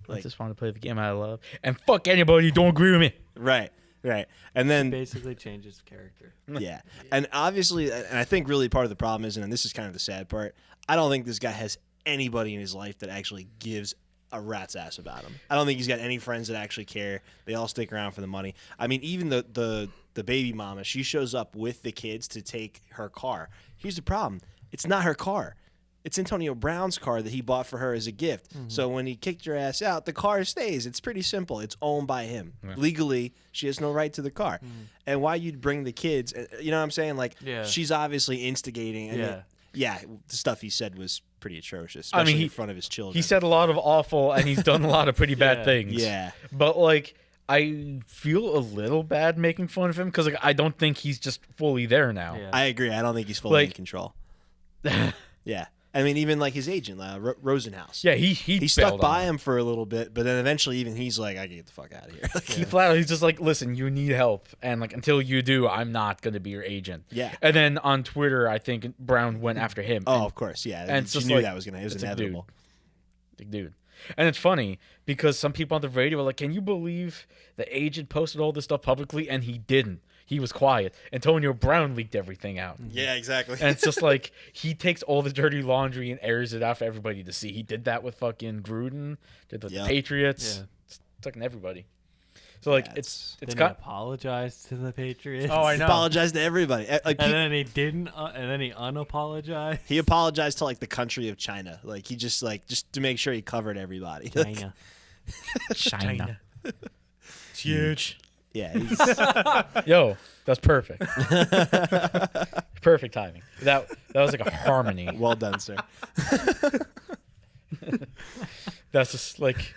I just want to play the game I love and fuck anybody who don't agree with me. Right, right. And then Basically changes character. yeah, and obviously, and I think really part of the problem is, and this is kind of the sad part, I don't think this guy has anybody in his life that actually gives a rat's ass about him. I don't think he's got any friends that actually care. They all stick around for the money. I mean, even the baby mama, she shows up with the kids to take her car. Here's the problem. It's not her car. It's Antonio Brown's car that he bought for her as a gift. So when he kicked your ass out, the car stays. It's pretty simple. It's owned by him. Legally, she has no right to the car. And why you'd bring the kids, you know what I'm saying? Like, Yeah. she's obviously instigating. And Yeah. yeah, the stuff he said was pretty atrocious, I mean, especially he- in front of his children. He said a lot of awful, and he's done a lot of pretty bad Yeah. things. Yeah. But like, I feel a little bad making fun of him because like I don't think he's just fully there now. Yeah. I agree. I don't think he's fully in Like- control. Yeah. I mean, even like his agent, Rosenhaus. Yeah, he He stuck bailed by on him for a little bit, but then eventually even he's like, I can get the fuck out of here. He flat out, he's just like, listen, you need help, and like until you do, I'm not gonna be your agent. Yeah. And then on Twitter, I think Brown went after him. Oh, and of course, yeah. and it's she just knew like- that was gonna. It was it's like, dude. inevitable. Like, dude. And it's funny because some people on the radio were like, can you believe the agent posted all this stuff publicly? And he didn't. He was quiet. Antonio Brown leaked everything out. Yeah, exactly. And it's just like he takes all the dirty laundry and airs it out for everybody to see. He did that with fucking Gruden, did with the Patriots, fucking everybody. So like it's Then he got apologized to the Patriots. Oh, I know. apologized to everybody. Like And then he didn't, and then he unapologized. he apologized to like the country of China. Like he just to make sure he covered everybody. China. China. It's huge. Yeah. He's, Yo, that's perfect. Perfect timing. That was like a harmony. well done, sir. That's just like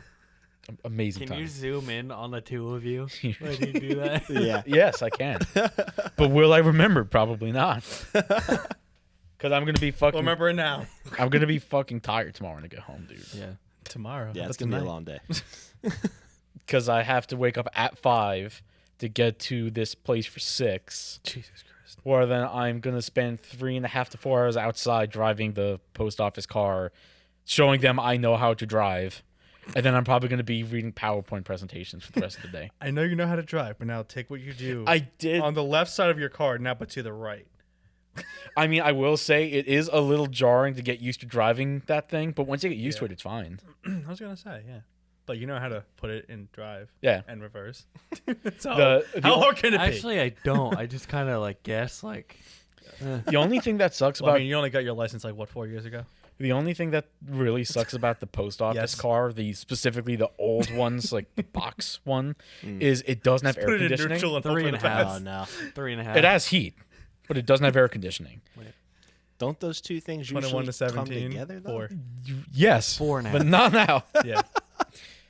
amazing Can timing. you zoom in on the two of you when you do that? Yeah. Yes, I can. But will I remember? Probably not. Because I'm gonna be fucking. Remember it now. I'm gonna be fucking tired tomorrow when I get home, dude. Yeah. Tomorrow. Yeah, it's That's gonna be a tonight. long day. Because I have to wake up at 5 to get to this place for 6. Jesus Christ. Or then I'm gonna spend 3.5 to 4 hours outside driving the post office car, showing them I know how to drive, and then I'm probably gonna be reading PowerPoint presentations for the rest of the day. I know you know how to drive, but now take what you do I did. on the left side of your car, now but to the right. I mean, I will say it is a little jarring to get used to driving that thing, but once you get used to it, it's fine. I was gonna say, yeah. But you know how to put it in drive Yeah. and reverse. So The how hard can it be? Actually, I don't. I just kind of like guess like. The only thing that sucks Well, about I mean, you only got your license like what, 4 years ago? the only thing that really sucks about the post office Yes. car, specifically the old ones, like the box one, is it doesn't have air Put it in conditioning. neutral and hope for the 3.5. best. Oh no! 3.5. It has heat, but it doesn't have air conditioning. Don't those two things 21 usually to come 17. together? Though? 4. Yes, 4.5. but not now. Yeah.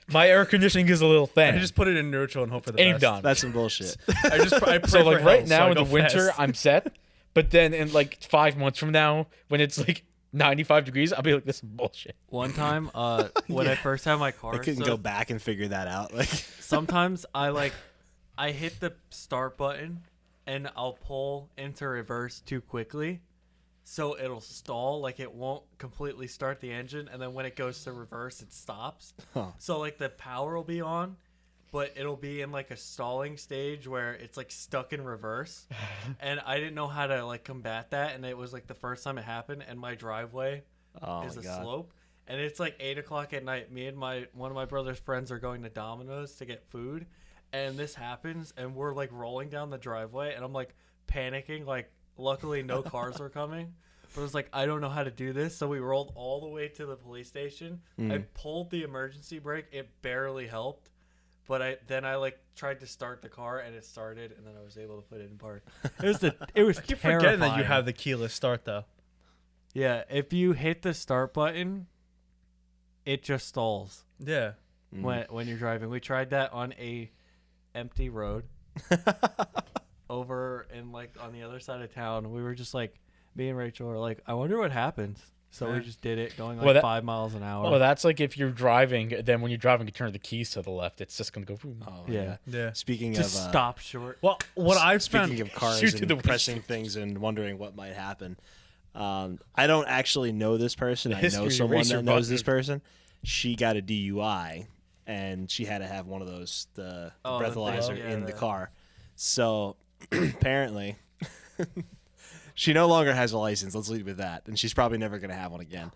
My air conditioning is a little thin. I just put it in neutral and hope for the Aimed best. on. That's some bullshit. I pray So like for right hell, now so I in the go winter, fast. I'm set. But then in like 5 months from now, when it's like 95 degrees, I'll be like, this is bullshit. One time, when I first had my car, I couldn't so go back and figure that out. Like, sometimes I hit the start button and I'll pull into reverse too quickly, so it'll stall. Like it won't completely start the engine, and then when it goes to reverse, it stops. Huh. So like the power will be on, but it'll be in like a stalling stage where it's like stuck in reverse, and I didn't know how to like combat that, and it was like the first time it happened, and my driveway oh is my a god. slope, and it's like 8 o'clock at night. Me and one of my brother's friends are going to Domino's to get food, and this happens, and we're like rolling down the driveway, and I'm like panicking. Like, luckily no cars were coming, but I was like, I don't know how to do this. So we rolled all the way to the police station. I pulled the emergency brake. It barely helped, but I like tried to start the car, and it started, and then I was able to put it in park. It was I keep forgetting that you terrifying. have the keyless start, though. Yeah, if you hit the start button, it just stalls Yeah. when you're driving. We tried that on a empty road over in like on the other side of town. We were just like, me and Rachel were like, I wonder what happens. So we just did it going like Well, that- 5 miles an hour. Well, that's like if you're driving, then when you're driving, you turn the keys to the left. It's just going to go boom. Oh, yeah. Yeah. Speaking Just of stop short. Well, what I've found. speaking of cars shoot to and the pressing things and wondering what might happen, I don't actually know this person. I know history someone eraser that knows this button. person. She got a DUI, and she had to have one of those the Oh, the thing, breathalyzer yeah, in the the- car. So apparently, she no longer has a license. Let's leave with that, and she's probably never going to have one again.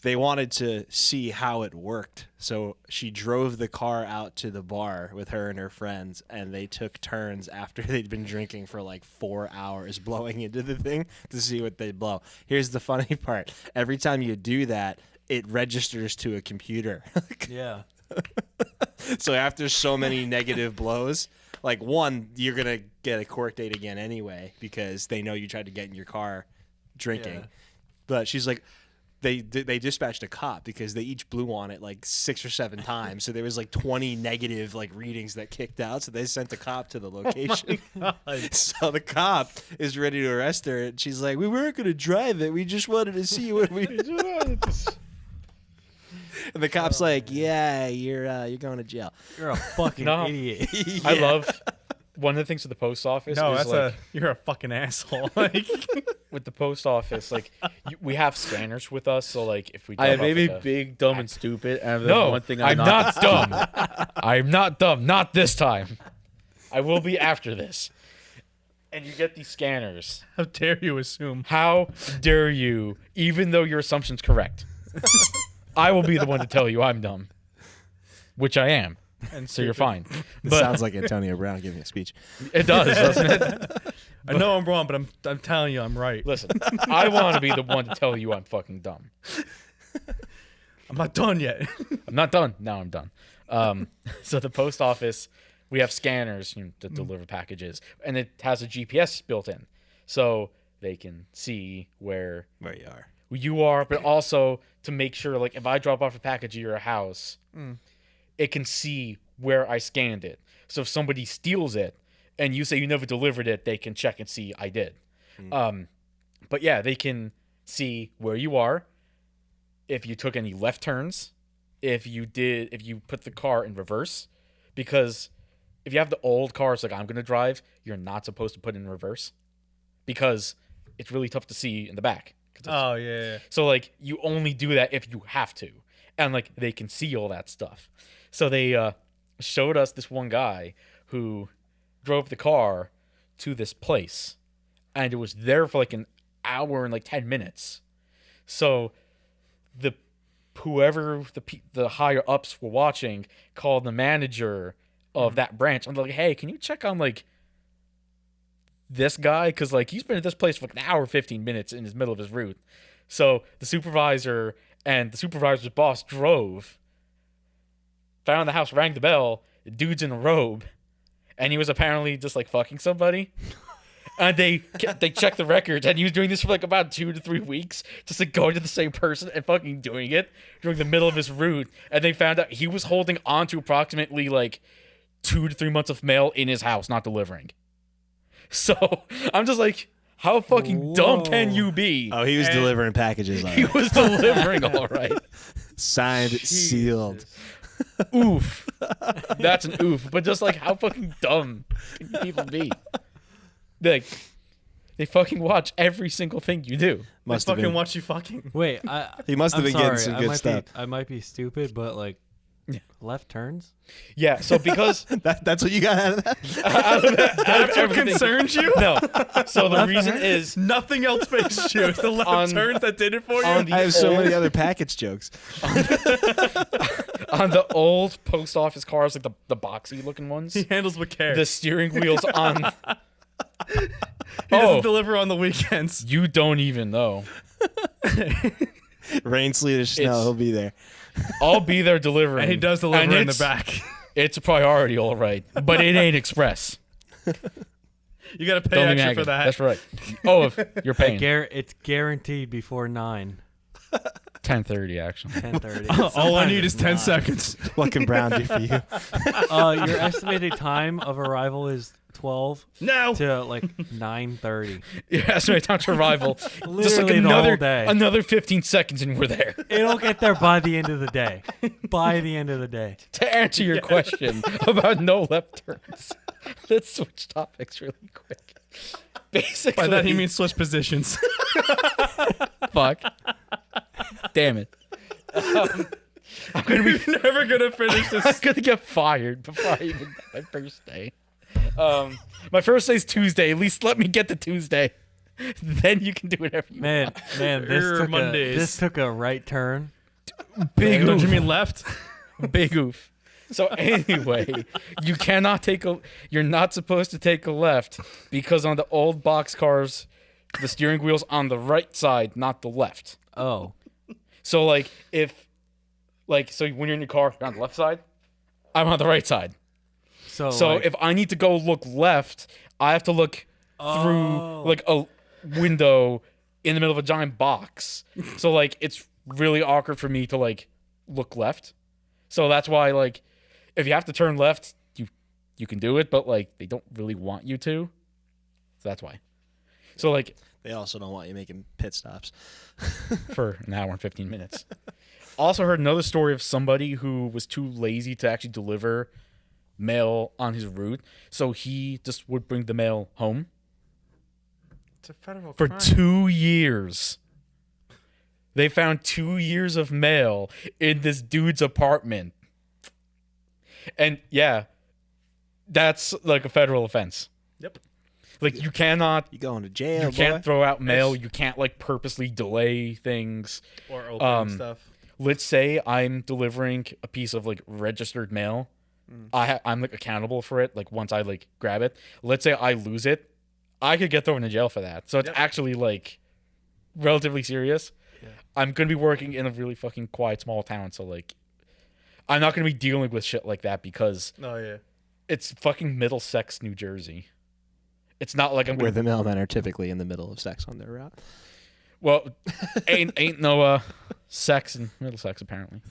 They wanted to see how it worked, so she drove the car out to the bar with her and her friends, and they took turns after they'd been drinking for like 4 hours, blowing into the thing to see what they blow. Here's the funny part: every time you do that, it registers to a computer. Yeah. So after so many negative blows, like one, you're gonna get a court date again anyway because they know you tried to get in your car drinking. Yeah. But she's like, they dispatched a cop because they each blew on it like 6 or 7 times. So there was like 20 negative like readings that kicked out. So they sent a cop to the location. So the cop is ready to arrest her, and she's like, "We weren't going to drive it. We just wanted to see what we." And the cop's like, "Yeah, you're going to jail." You're a fucking No. idiot. I love one of the things with the post office. No, is that's like, you're a fucking asshole. Like, with the post office, like we have scanners with us, so like if we I drop may off, be like, big, dumb, and stupid. And no, one thing I'm not dumb. I'm not dumb. Not this time. I will be after this. And you get these scanners. how dare you assume? How dare you? Even though your assumption's correct, I will be the one to tell you I'm dumb, which I am. And So you're fine. This But sounds like Antonio Brown giving a speech. it does, doesn't it? I know I'm wrong, but I'm telling you I'm right. Listen, I want to be the one to tell you I'm fucking dumb. I'm not done yet. I'm not done. Now I'm done. So the post office, we have scanners that deliver packages, and it has a GPS built in, so they can see where you are. but also to make sure, like, if I drop off a package at your house, it can see where I scanned it. So if somebody steals it and you say you never delivered it, they can check and see I did. But yeah, they can see where you are, if you took any left turns, if you put the car in reverse, because if you have the old cars like I'm going to drive, you're not supposed to put in reverse because it's really tough to see in the back. Oh yeah. So like you only do that if you have to, and like they can see all that stuff. So they showed us this one guy who drove the car to this place, and it was there for like an hour and like 10 minutes. So the higher ups were watching called the manager of that branch. I'm like, hey, can you check on like this guy? Because like he's been at this place for like an hour 15 minutes in the middle of his route. So the supervisor and the supervisor's boss drove, found the house, rang the bell. The dude's in a robe, and he was apparently just like fucking somebody. And they checked the records, and he was doing this for like about 2 to 3 weeks, just like going to the same person and fucking doing it during the middle of his route. And they found out he was holding on to approximately like 2 to 3 months of mail in his house, not delivering. So I'm just like, how fucking dumb can you be? Oh, he was delivering packages. All He right. was delivering all right. Signed, sealed. Oof. That's an oof. But just like, how fucking dumb can people be? Like, they fucking watch every single thing you do. Must They have fucking been. watch you fucking. Wait, He must have I'm been getting sorry, some good stuff. I might be stupid, but like, Yeah. left turns. Yeah, so because That's what you got out of that? That's what everything- concerns you? no, so the reason is Nothing else faced you. It's the left On- turns that did it for you. on the I have so many old- other package jokes. on the old post office cars, like the boxy looking ones, He handles with care. the steering wheels on. He doesn't deliver on the weekends. You don't even know. Rain, sleet, or snow, It's- he'll be there. I'll be there delivering. And he does deliver and in the it's- back. It's a priority, all right, but it ain't express. You got to pay Don't extra even for that. That's right. Oh, if you're paying. It's guaranteed before 9, 10:30 actually. 10:30. All I need is 10 seconds. What can Brown do for you? Your estimated time of arrival is 12 No. to like 9:30. Yeah, so time to arrival. Just like Literally the whole day. another 15 seconds and we're there. It'll get there by the end of the day. By the end of the day. To answer your question about no left turns, let's switch topics really quick. Basically, By that he means switch positions. fuck. Damn it. You're never gonna finish I'm this. gonna get fired before I even get my first day. My first day's Tuesday. At least let me get to Tuesday. Then you can do whatever you Man, Mondays. this took a right turn. want. Big Don't you oof. mean left? Big oof. So anyway, you're not supposed to take a left because on the old box cars, the steering wheel's on the right side, not the left. Oh. So like so when you're in your car, you're on the left side, I'm on the right side. So So if I need to go look left, I have to look through like a window in the middle of a giant box. So like it's really awkward for me to like look left. So that's why like if you have to turn left, you can do it, but like they don't really want you to. So that's why. So like They also don't want you making pit stops. for an hour and 15 minutes. Also heard another story of somebody who was too lazy to actually deliver mail on his route, so he just would bring the mail home It's a federal for crime. 2 years. They found 2 years of mail in this dude's apartment. And yeah, that's like a federal offense. Yep. Like you cannot You going to jail, you can't boy. throw out mail, you can't like purposely delay things. Or open stuff. Let's say I'm delivering a piece of like registered mail. I'm like accountable for it. Like once I like grab it, let's say I lose it, I could get thrown in jail for that. So it's actually like relatively serious. Yeah. I'm gonna be working in a really fucking quiet small town, so like I'm not gonna be dealing with shit like that because Oh yeah. it's fucking Middlesex, New Jersey. It's not like I'm Where gonna. the mailmen are typically in the middle of sex on their route. Well, ain't no sex in Middlesex apparently.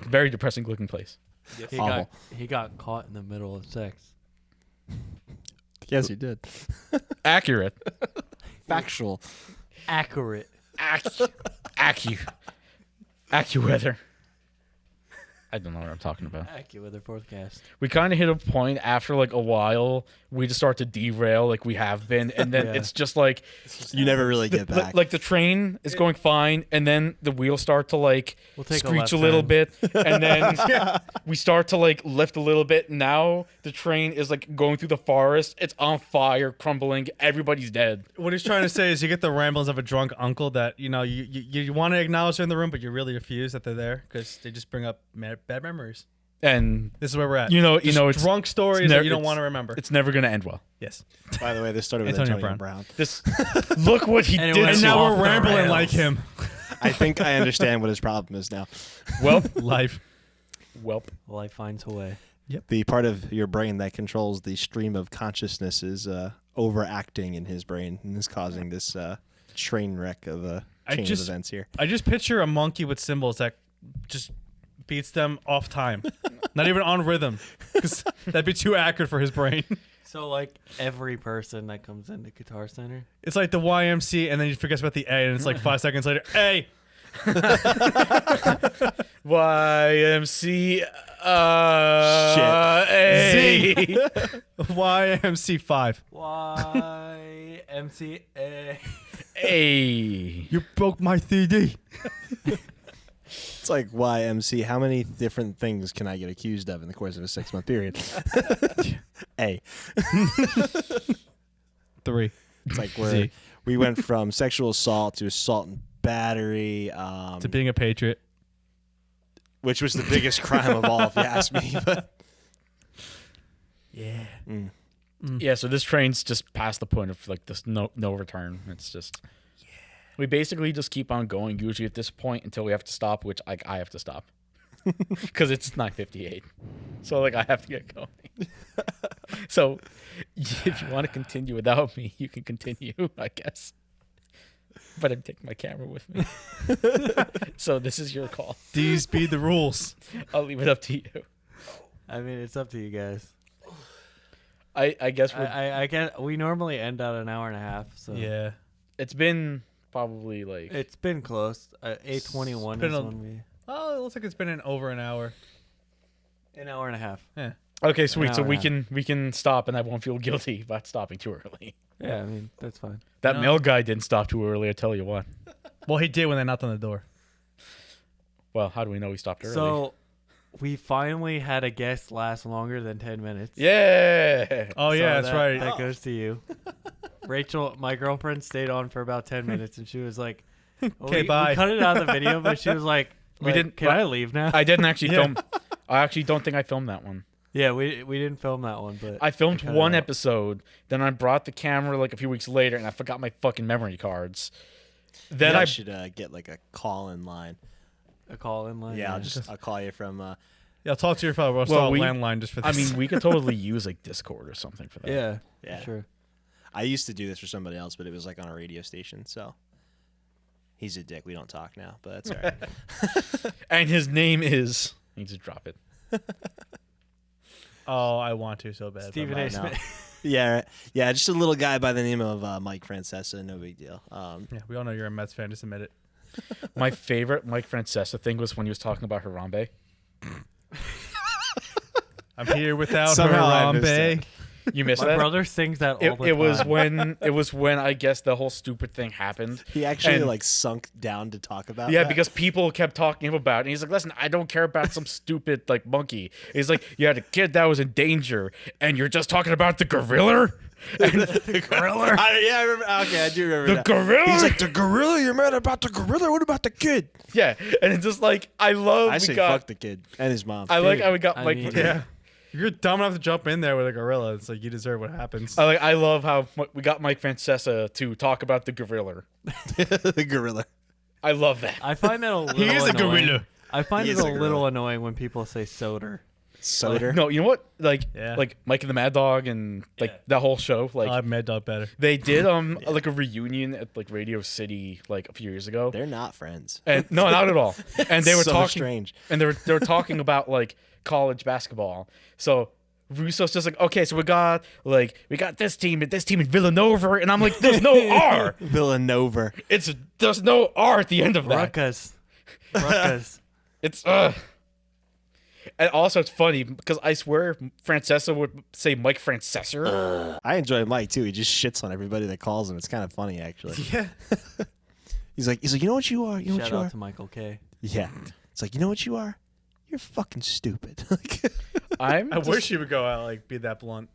Very depressing looking place. He got caught in the middle of sex. Yes, he did. Accurate. Factual. Accurate. AccuWeather. I don't know what I'm talking about. Accurate weather forecast. We kind of hit a point after like a while, we just start to derail like we have been, and then Yeah. it's just like You never really get back. like the train is going fine, and then the wheels start to like We'll take a screech left a little turn. bit, and then we start to like lift a little bit. Now the train is like going through the forest. It's on fire, crumbling. Everybody's dead. What he's trying to say is you get the ramblings of a drunk uncle that, you know, you want to acknowledge they're in the room, but you really refuse that they're there because they just bring up bad memories. And This is where we're at. you know, Just it's drunk stories never- that you don't it's- want to remember. It's never gonna end well. Yes. By the way, this started with Antonio Antonio Brown. Brown. This look what he And it did. went And to now off we're the rambling rails. like him. I think I understand what his problem is now. Well, Life. welp. Life finds a way. The part of your brain that controls the stream of consciousness is overacting in his brain and is causing this train wreck of a I chain just- of events here. I just picture a monkey with cymbals that just beats them off time. Not even on rhythm. 'Cause that'd be too accurate for his brain. So like every person that comes into Guitar Center. It's like the YMC and then he forgets about the A and it's like 5 seconds later, A. YMC. Z. YMC 5. YMCA. Hey. You broke my CD. It's like YMC. How many different things can I get accused of in the course of a 6-month period? A. 3. It's like Z. we went from sexual assault to assault and battery, To being a patriot. which was the biggest crime of all, if you ask me. But Yeah. Yeah, so this train's just past the point of like this no return. It's just we basically just keep on going usually at this point until we have to stop, which I have to stop because it's 9:58. So like I have to get going. So if you want to continue without me, you can continue, I guess. But I'm taking my camera with me. So this is your call. These be the rules. I'll leave it up to you. I mean, it's up to you guys. I guess we're, I get. We normally end at an hour and a half. So Yeah. it's been probably like it's been close. 8:21 It's been is a- when we. Oh, it looks like it's been over an hour. An hour and a half. Yeah. okay, sweet. an So hour and a we can stop, and I won't feel guilty about stopping too early. Yeah, I mean that's fine. That No. mail guy didn't stop too early. I tell you what. Well, he did when they knocked on the door. Well, how do we know he stopped early? So we finally had a guest last longer than 10 minutes. yeah. Oh, So yeah, that's that- right. That goes to you. Rachel, my girlfriend, stayed on for about 10 minutes, and she was like, Okay, we bye. cut it out of the video, but she was like, We didn't- Can I leave now? I didn't actually Yeah. film. I actually don't think I filmed that one. Yeah, we didn't film that one, but I filmed cut it one out. episode. Then I brought the camera like a few weeks later, and I forgot my fucking memory cards. Then I I should get like a call-in line. A call in line. Yeah, I'll call you from. Yeah, I'll talk to your fellow. We'll Well, start a we- landline just for I this. mean, we could totally use like Discord or something for that. yeah, Yeah. sure. I used to do this for somebody else, but it was like on a radio station. So he's a dick. We don't talk now, but that's all right. And his name is. You just drop it. Oh, I want to so bad. but Stephen I'm A. not now. Smith. Yeah, just a little guy by the name of Mike Francesa. No big deal. Yeah, we all know you're a Mets fan. Just admit it. My favorite Mike Francesa thing was when he was talking about Harambe. I'm here without Somehow I missed Harambe. it. You missed My that? brother sings that all the It was time. when I guess the whole stupid thing happened. He actually And- like sunk down to talk about. Yeah, that. because people kept talking about it. And he's like, listen, I don't care about some stupid like monkey. He's like, you had a kid that was in danger, and you're just talking about the gorilla? the gorilla. I remember. Okay, I do remember The that. gorilla? He's like, the gorilla. You're mad about the gorilla. What about the kid? Yeah, and it's just like I love. I we say got. fuck the kid and his mom. I like how we got I Mike. mean- Yeah. You're dumb enough to jump in there with a gorilla. It's like you deserve what happens. I love how we got Mike Francesa to talk about the gorilla. the gorilla. I love that. I find that a little is a annoying. gorilla. I find He it is a a little gorilla. annoying when people say soda. Soder. No, you know what? Like Yeah. like Mike and the Mad Dog and like Yeah. that whole show. Like I like Mad Dog better. they did like a reunion at like Radio City like a few years ago. They're not friends. And no, not at all. And they were So talking strange. and they were talking about like college basketball. So Russo's just like, okay, so we got this team and this team in Villanova, and I'm like, there's no R. Villanova. There's no R at the end of that. Ruckus. Ruckus. It's And also it's funny because I swear Francesa would say Mike Francesor. I enjoy Mike too. He just shits on everybody that calls him. It's kind of funny actually. Yeah. He's like, you know what you are? You know what Shout you out are? to Michael K. Yeah. It's like, you know what you are? You're fucking stupid. Like, I wish he would go out like be that blunt.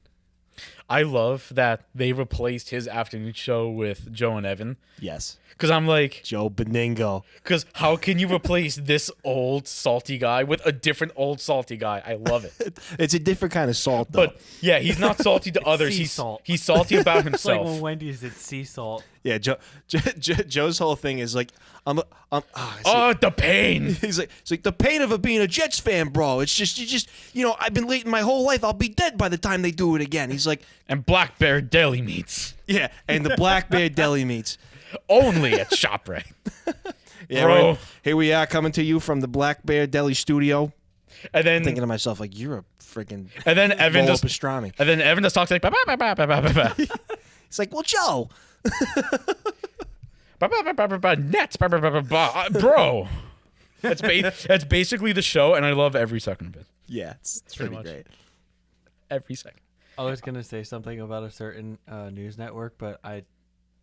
I love that they replaced his afternoon show with Joe and Evan. yes. Because I'm like, Joe Beningo. because how can you replace this old salty guy with a different old salty guy? I love it. It's a different kind of salt though. But yeah, he's not salty to others. sea He's salt. he's salty about It's like when himself. Wendy's did sea salt. yeah, Joe's whole thing is like, The pain. He's like, it's like the pain of it being a Jets fan, bro. It's just, I've been late in my whole life. I'll be dead by the time they do it again. He's like, And Black Bear deli meats. yeah, and the Black Bear deli meats. Only at ShopRite. Yeah, Bro. right. Here we are coming to you from the Black Bear Deli studio. And then Thinking to myself, like, you're a freaking and then Evan roll just of pastrami. and then Evan just talks like ba ba ba ba ba ba ba It's like, well, Joe. ba ba ba ba ba ba nets ba ba ba ba ba bro. That's basically the show, and I love every second of it. Yeah, it's Pretty pretty much. great. Every second. I was gonna say something about a certain news network, but I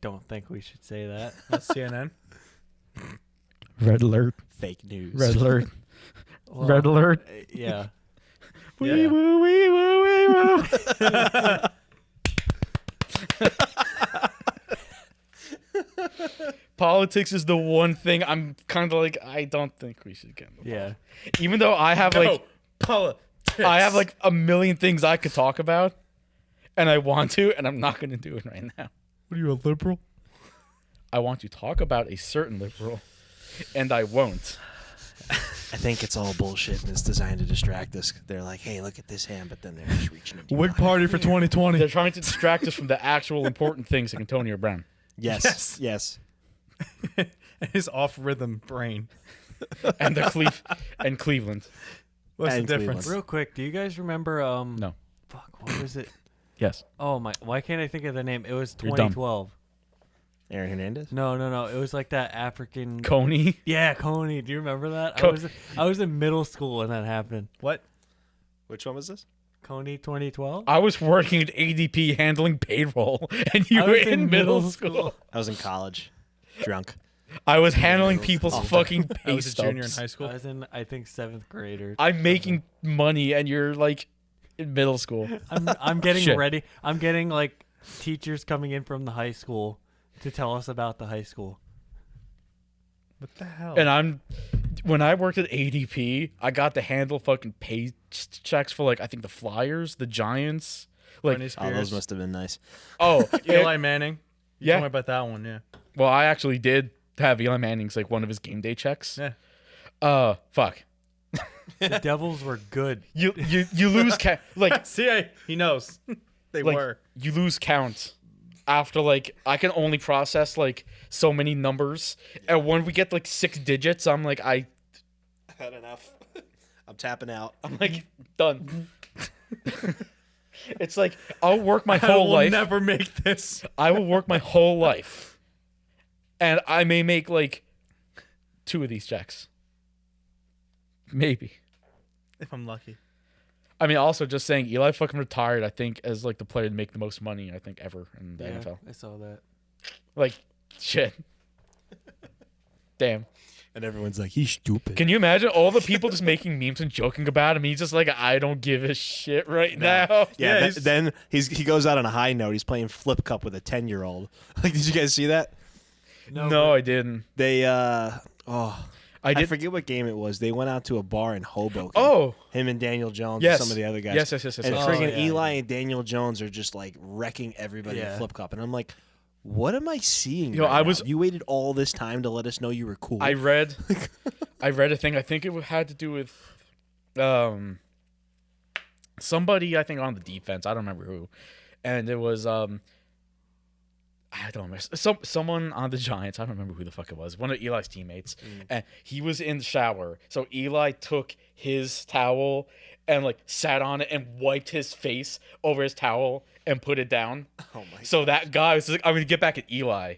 don't think we should say that. That's CNN. Red alert. Fake news. Red alert. Well, Red alert. Yeah. Wee woo wee woo wee woo. Politics is the one thing I'm kind of like I don't think we should get involved. Yeah. Even though I have like Politics. I have like a million things I could talk about, and I want to, and I'm not going to do it right now. What are you, a liberal? I want to talk about a certain liberal, and I won't. I think it's all bullshit and it's designed to distract us. They're like, hey, look at this hand, but then they're just reaching into your Whig pocket. party for 2020. They're trying to distract us from the actual important things like Antonio Brown. Yes. Yes. His off rhythm brain. And and Cleveland. What's And the difference? Real quick, do you guys remember? No. Fuck. What was it? Yes. Oh my! Why can't I think of the name? It was You're dumb. 2012. Aaron Hernandez? No. It was like that African. Coney. Yeah, Coney. Do you remember that? Co- I was in middle school when that happened. What? Which one was this? Coney 2012. I was working at ADP handling payroll, and you I were was in middle school. I was in college. Drunk. I was handling people's fucking I pay was a junior in stubs. high I school. was in, I think, 7th grade or. I'm making money, and you're like in middle school. I'm getting Shit. ready. I'm getting like teachers coming in from the high school to tell us about the high school. What the hell? And when I worked at ADP, I got to handle fucking pay checks for like I think the Flyers, the Giants, like Britney Oh, those Spears. must have been nice. Eli Manning. You Yeah. told me about that one, yeah. Well, I actually did have Eli Manning's like one of his game day checks. Yeah. Fuck. The Devils were good. You lose count like See, he knows. They like were. you lose count after like I can only process like so many numbers, and when we get like 6 digits, I'm like Had enough. I'm tapping out. I'm like done. It's like I'll work my I whole will life. never make this. I will work my whole life, and I may make like 2 of these checks, maybe. If I'm lucky. I mean, also just saying, Eli fucking retired. I think as like the player to make the most money I think ever in the NFL. I saw that. Like, shit. Damn. And everyone's like, he's stupid. Can you imagine all the people just making memes and joking about him? He's just like, I don't give a shit right now. Yeah, Yeah, then he goes out on a high note. He's playing flip cup with a 10-year-old. Like, did you guys see that? No, I didn't. They I did. forget what game it was. They went out to a bar in Hoboken. Oh, Him and Daniel Jones yes. and some of the other guys. Yes. And Oh, friggin' yeah, Eli and Daniel Jones are just like wrecking everybody in Yeah. flip cup. And I'm like, what am I seeing? Yo, right I now? was- You waited all this time to let us know you were cool. I read a thing. I think it had to do with somebody, I think, on the defense. I don't remember who. And it was I don't remember. Someone on the Giants. I don't remember who the fuck it was. One of Eli's teammates. And he was in the shower. So Eli took his towel and like sat on it and wiped his face over his towel and put it down. Oh my So that guy was like, I'm gonna get back at Eli.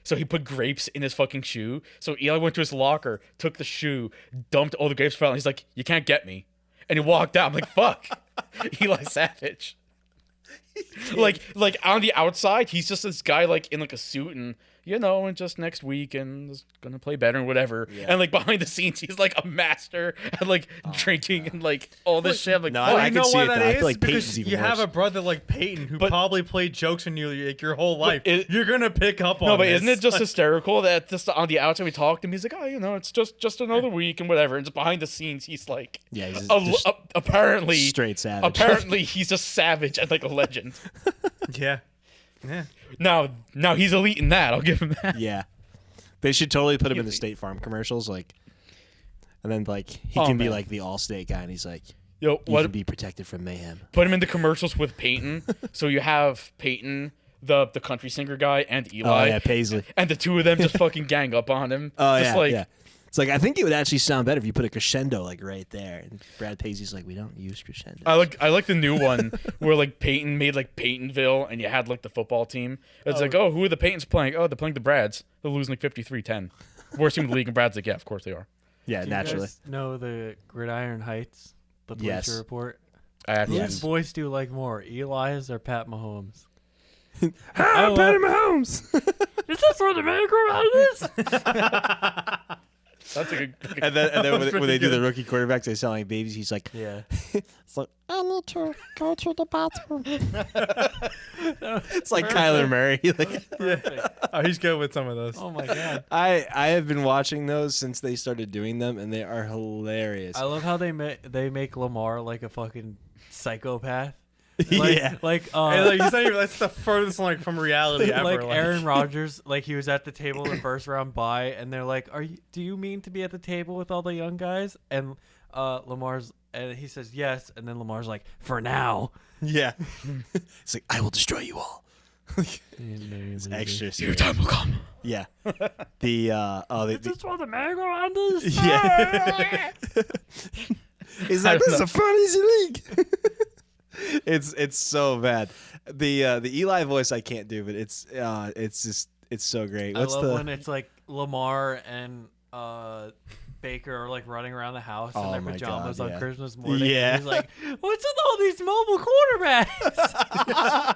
So he put grapes in his fucking shoe. So Eli went to his locker, took the shoe, dumped all the grapes fell, and he's like, "You can't get me." And he walked out. I'm like, "Fuck." Eli Savage. like on the outside, he's just this guy like in like a suit and and just next week and is gonna play better and whatever. Yeah. And like behind the scenes, he's like a master at like drinking and like all this shit. I'm like, No, fuck. I you can know see why it, that though. I is? feel like Because Peyton's even you have worse. a brother like Peyton who But- probably played jokes on you like your whole life. You're gonna pick up on. No, but this. isn't it just hysterical that just on the outside we talked to him, he's like, oh, it's just another week and whatever. And just behind the scenes, he's like, Yeah, he's a- apparently straight savage. Apparently, he's just savage and like a legend. Yeah. Yeah. Now he's elite in that. I'll give him that. Yeah. They should totally put him in the State Farm commercials, like, and then like he Oh, can be man. like the Allstate guy, and he's like, Yo, you what? can be protected from mayhem. Put him in the commercials with Peyton. So you have Peyton, the country singer guy, and Eli, Oh yeah, Paisley. and the two of them just fucking gang up on him. Oh just yeah, like, yeah. It's like I think it would actually sound better if you put a crescendo like right there. And Brad Paisley's like, we don't use crescendo. I like the new one where like Peyton made like Peytonville and you had like the football team. It's like, oh, who are the Peytons playing? Oh, they're playing the Brads. They're losing like 53-10. Worst team in the league, and Brad's like, yeah, of course they are. Yeah, Do naturally. you guys know the Gridiron Heights, the Bleacher Yes. Report? I actually Yes. Whose voice do you like more, Eli's or Pat Mahomes? Ah, Patty Mahomes. Is this where the merry-go-round is? That's a good. and then when pretty they do good. the rookie quarterbacks, they sound like babies. He's like, Yeah. it's like I need to go to the bathroom. It's like Kyler Murray. Like, Oh, he's good with some of those. Oh my god. I have been watching those since they started doing them, and they are hilarious. I love how they make Lamar like a fucking psychopath. Like, yeah. Like Hey, like, he's not even, that's the furthest like from reality ever. like Aaron Rodgers, like he was at the table in the first round bye, and they're like, do you mean to be at the table with all the young guys?" And and he says yes, and then Lamar's like, "For now." Yeah. It's like I will destroy you all. It's extra Your serious. time will come. Yeah. The Is this where the merry-go-round is? yeah. He's I like, don't this is know. a fun easy league. It's so bad. The Eli voice I can't do, but it's so great. I What's love the when it's like Lamar and Baker are like running around the house in Oh their my pajamas God, on yeah. Christmas morning. Yeah. And he's like, "What's with all these mobile quarterbacks?"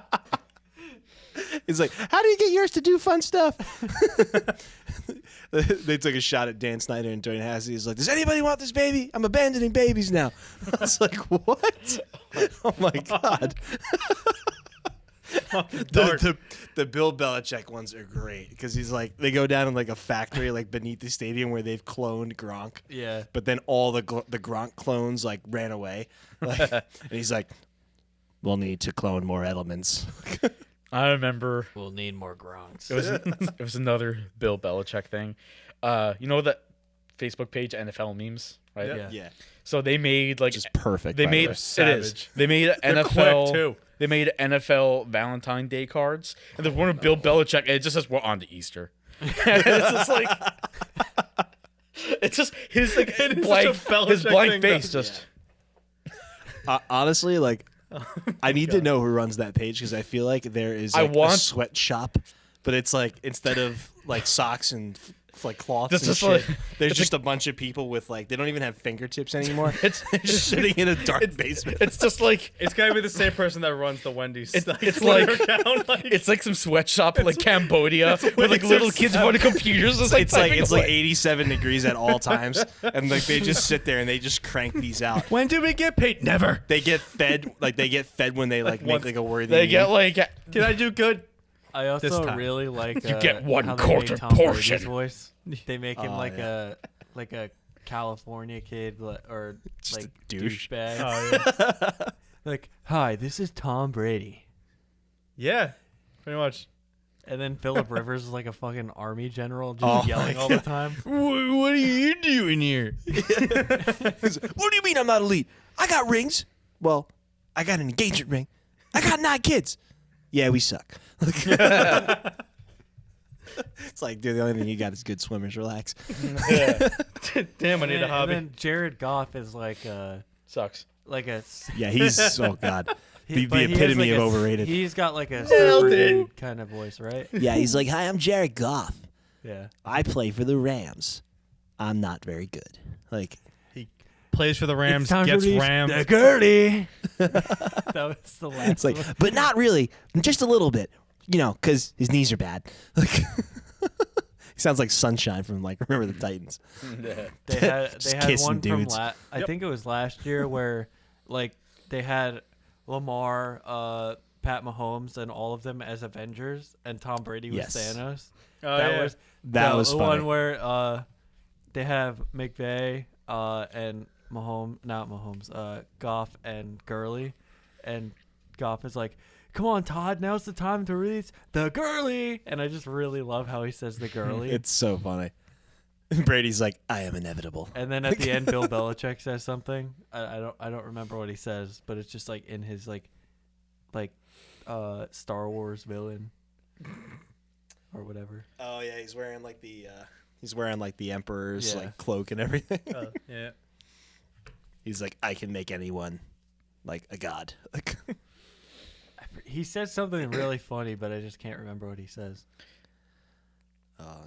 He's like, how do you get yours to do fun stuff? They took a shot at Dan Snyder and Dwayne Haskins. He's like, does anybody want this baby? I'm abandoning babies now. I was like, what? Oh my God. The Bill Belichick ones are great because he's like, they go down in like a factory like beneath the stadium where they've cloned Gronk. Yeah. But then all the Gronk clones like ran away. Like, and he's like, we'll need to clone more elements. I remember We'll need more Gronks. it was another Bill Belichick thing. You know that Facebook page NFL memes, right? Yeah. Yeah. So they made like Just perfect. they by the made way. it is Savage. they made They're NFL quick too. they made NFL Valentine Day cards, and there's one of Bill Belichick, and it just says we're on to Easter. And it's just like, it's just his like It is blank, such a Belichick his blank thing, face though. just. Honestly, like, I need to know who runs that page because I feel like there is I like, a want- sweatshop, but it's like instead of like socks and like cloths It's and just shit, like- there's it's just a bunch of people with like they don't even have fingertips anymore. It's just sitting in a dark basement. it's just like It's gotta be the same person that runs the Wendy's. it's Twitter like account, it's like some sweatshop in like Cambodia where like little kids in front of computers. It's like 87 degrees at all times, and like they just sit there and they just crank these out. when do we get paid? Never. They get fed when they like make once- like a worthy. they get meme. like Did I do good? I also time. really like You get one how they made quarter Tom Brady's portion. voice. They make him Oh, like yeah. a California kid or Just a like douche. douchebag. Oh yeah. Like, hi, this is Tom Brady. Yeah, pretty much. And then Philip Rivers is like a fucking army general just Oh, yelling my all the time. What are you doing here? What do you mean I'm not elite? I got rings. Well, I got an engagement ring. I got 9 kids. Yeah, we suck. It's like, dude, the only thing you got is good swimmers. Relax. Damn, I need a And hobby. then Jared Goff is like sucks. a Yeah, he's oh god, the but he has, epitome like, of a- overrated. He's got like a surfer dude kind of voice, right? Yeah, he's like, hi, I'm Jared Goff. Yeah. I play for the Rams. I'm not very good. Like, Plays for the Rams, It's time to gets reach rammed. the Gertie. That was the last it's like, one. but not really, just a little bit. You know, because his knees are bad. Like, he sounds like Sunshine from like Remember the Titans. They had Just kissing one dudes. from I think it was last year where like they had Lamar, Pat Mahomes, and all of them as Avengers, and Tom Brady was Yes. Thanos. Oh, that yeah. was That the was funny. one where they have McVay and Goff and Gurley, and Goff is like, "Come on, Todd, now's the time to release the Gurley," and I just really love how he says the Gurley. It's so funny. Brady's like, I am inevitable. And then at the end, Bill Belichick says something. I don't remember what he says, but it's just like in his like Star Wars villain or whatever. Oh yeah, he's wearing like the emperor's Yeah. like cloak and everything. Yeah. He's like, I can make anyone like a god. Like, He says something really funny, but I just can't remember what he says.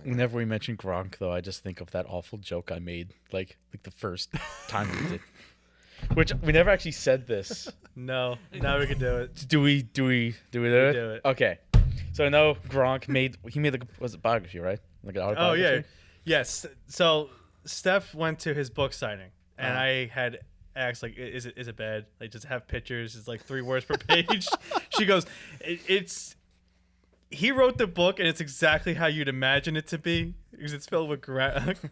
Whenever we mention Gronk, though, I just think of that awful joke I made, like the first time we did, which we never actually said this. No. Now we can do it. Do we do it? do it. Okay. So I know Gronk made like was it biography, right? Like an Oh autobiography? yeah. Yes. So Steph went to his book signing, and I had asked like, "Is it bad? Like, just have pictures? It's like 3 words per page." She goes, "It's." He wrote the book, and it's exactly how you'd imagine it to be, because it's filled with grammatical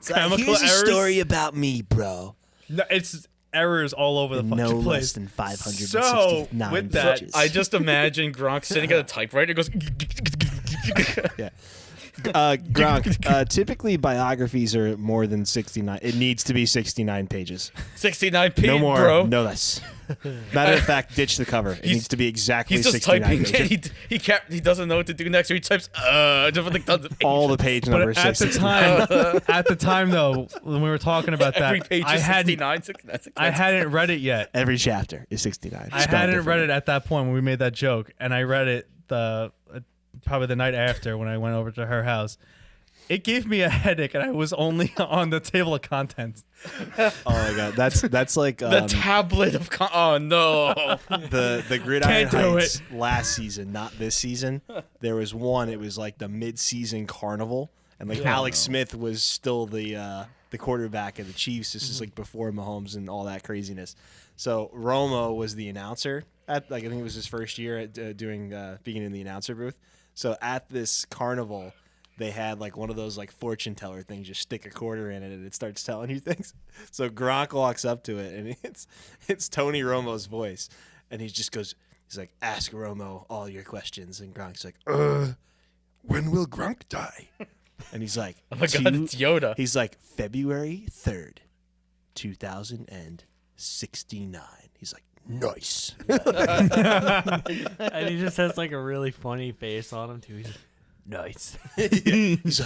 here's a errors. story about me, bro. No, it's errors all over the fucking No place. less than 569 So with that, pages. I just imagine Gronk sitting at a typewriter. It goes. Yeah. Gronk, typically biographies are more than 69. It needs to be 69 pages. 69 p, No more, bro. no less. Matter of fact, ditch the cover. It needs to be exactly He's just 69 typing. pages. And he doesn't know what to do next. So he types just like tons of pages. All the page But numbers. at the time though, when we were talking about that, Every page I is hadn't 69. 69, 69. I hadn't read it yet. Every chapter is 69. I hadn't read it at that point when we made that joke, and I read it probably the night after when I went over to her house. It gave me a headache, and I was only on the table of contents. Oh my god, that's like the tablet of. Oh no. the Gridiron Can't do Heights last season, not this season. There was one. It was like the mid-season carnival, and like Alex Smith was still the quarterback of the Chiefs. This is like before Mahomes and all that craziness. So Romo was the announcer at I think it was his first year at being in the announcer booth. So at this carnival, they had like one of those like fortune teller things. You stick a quarter in it and it starts telling you things. So Gronk walks up to it and it's Tony Romo's voice, and he just goes, he's like, "Ask Romo all your questions," and Gronk's like, "When will Gronk die?" And he's like, Oh my god, it's Yoda. He's like, February 3rd, 2069. He's like, nice. And he just has like a really funny face on him too. He's like, nice. He's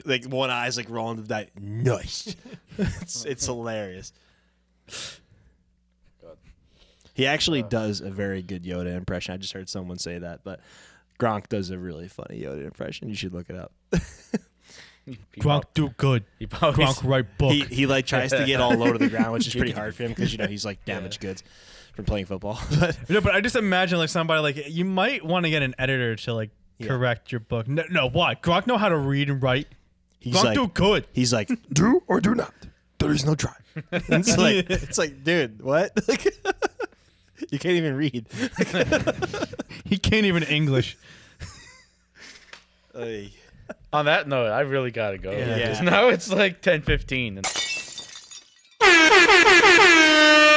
like one eye's like rolling to that. Nice. It's hilarious. He actually does a very good Yoda impression. I just heard someone say that, but Gronk does a really funny Yoda impression. You should look it up. Gronk do good. Gronk write book. He like tries to get all low to the ground, which is pretty hard for him because he's like damaged goods from playing football. No, but I just imagine like somebody like you might want to get an editor to like correct your book. No, why? Gronk know how to read and write. He's Gronk like, do good. He's like, do or do not. There is no try. It's like, dude, what? You can't even read. He can't even English. On that note, I really gotta go. Yeah. Because now it's like 10:15.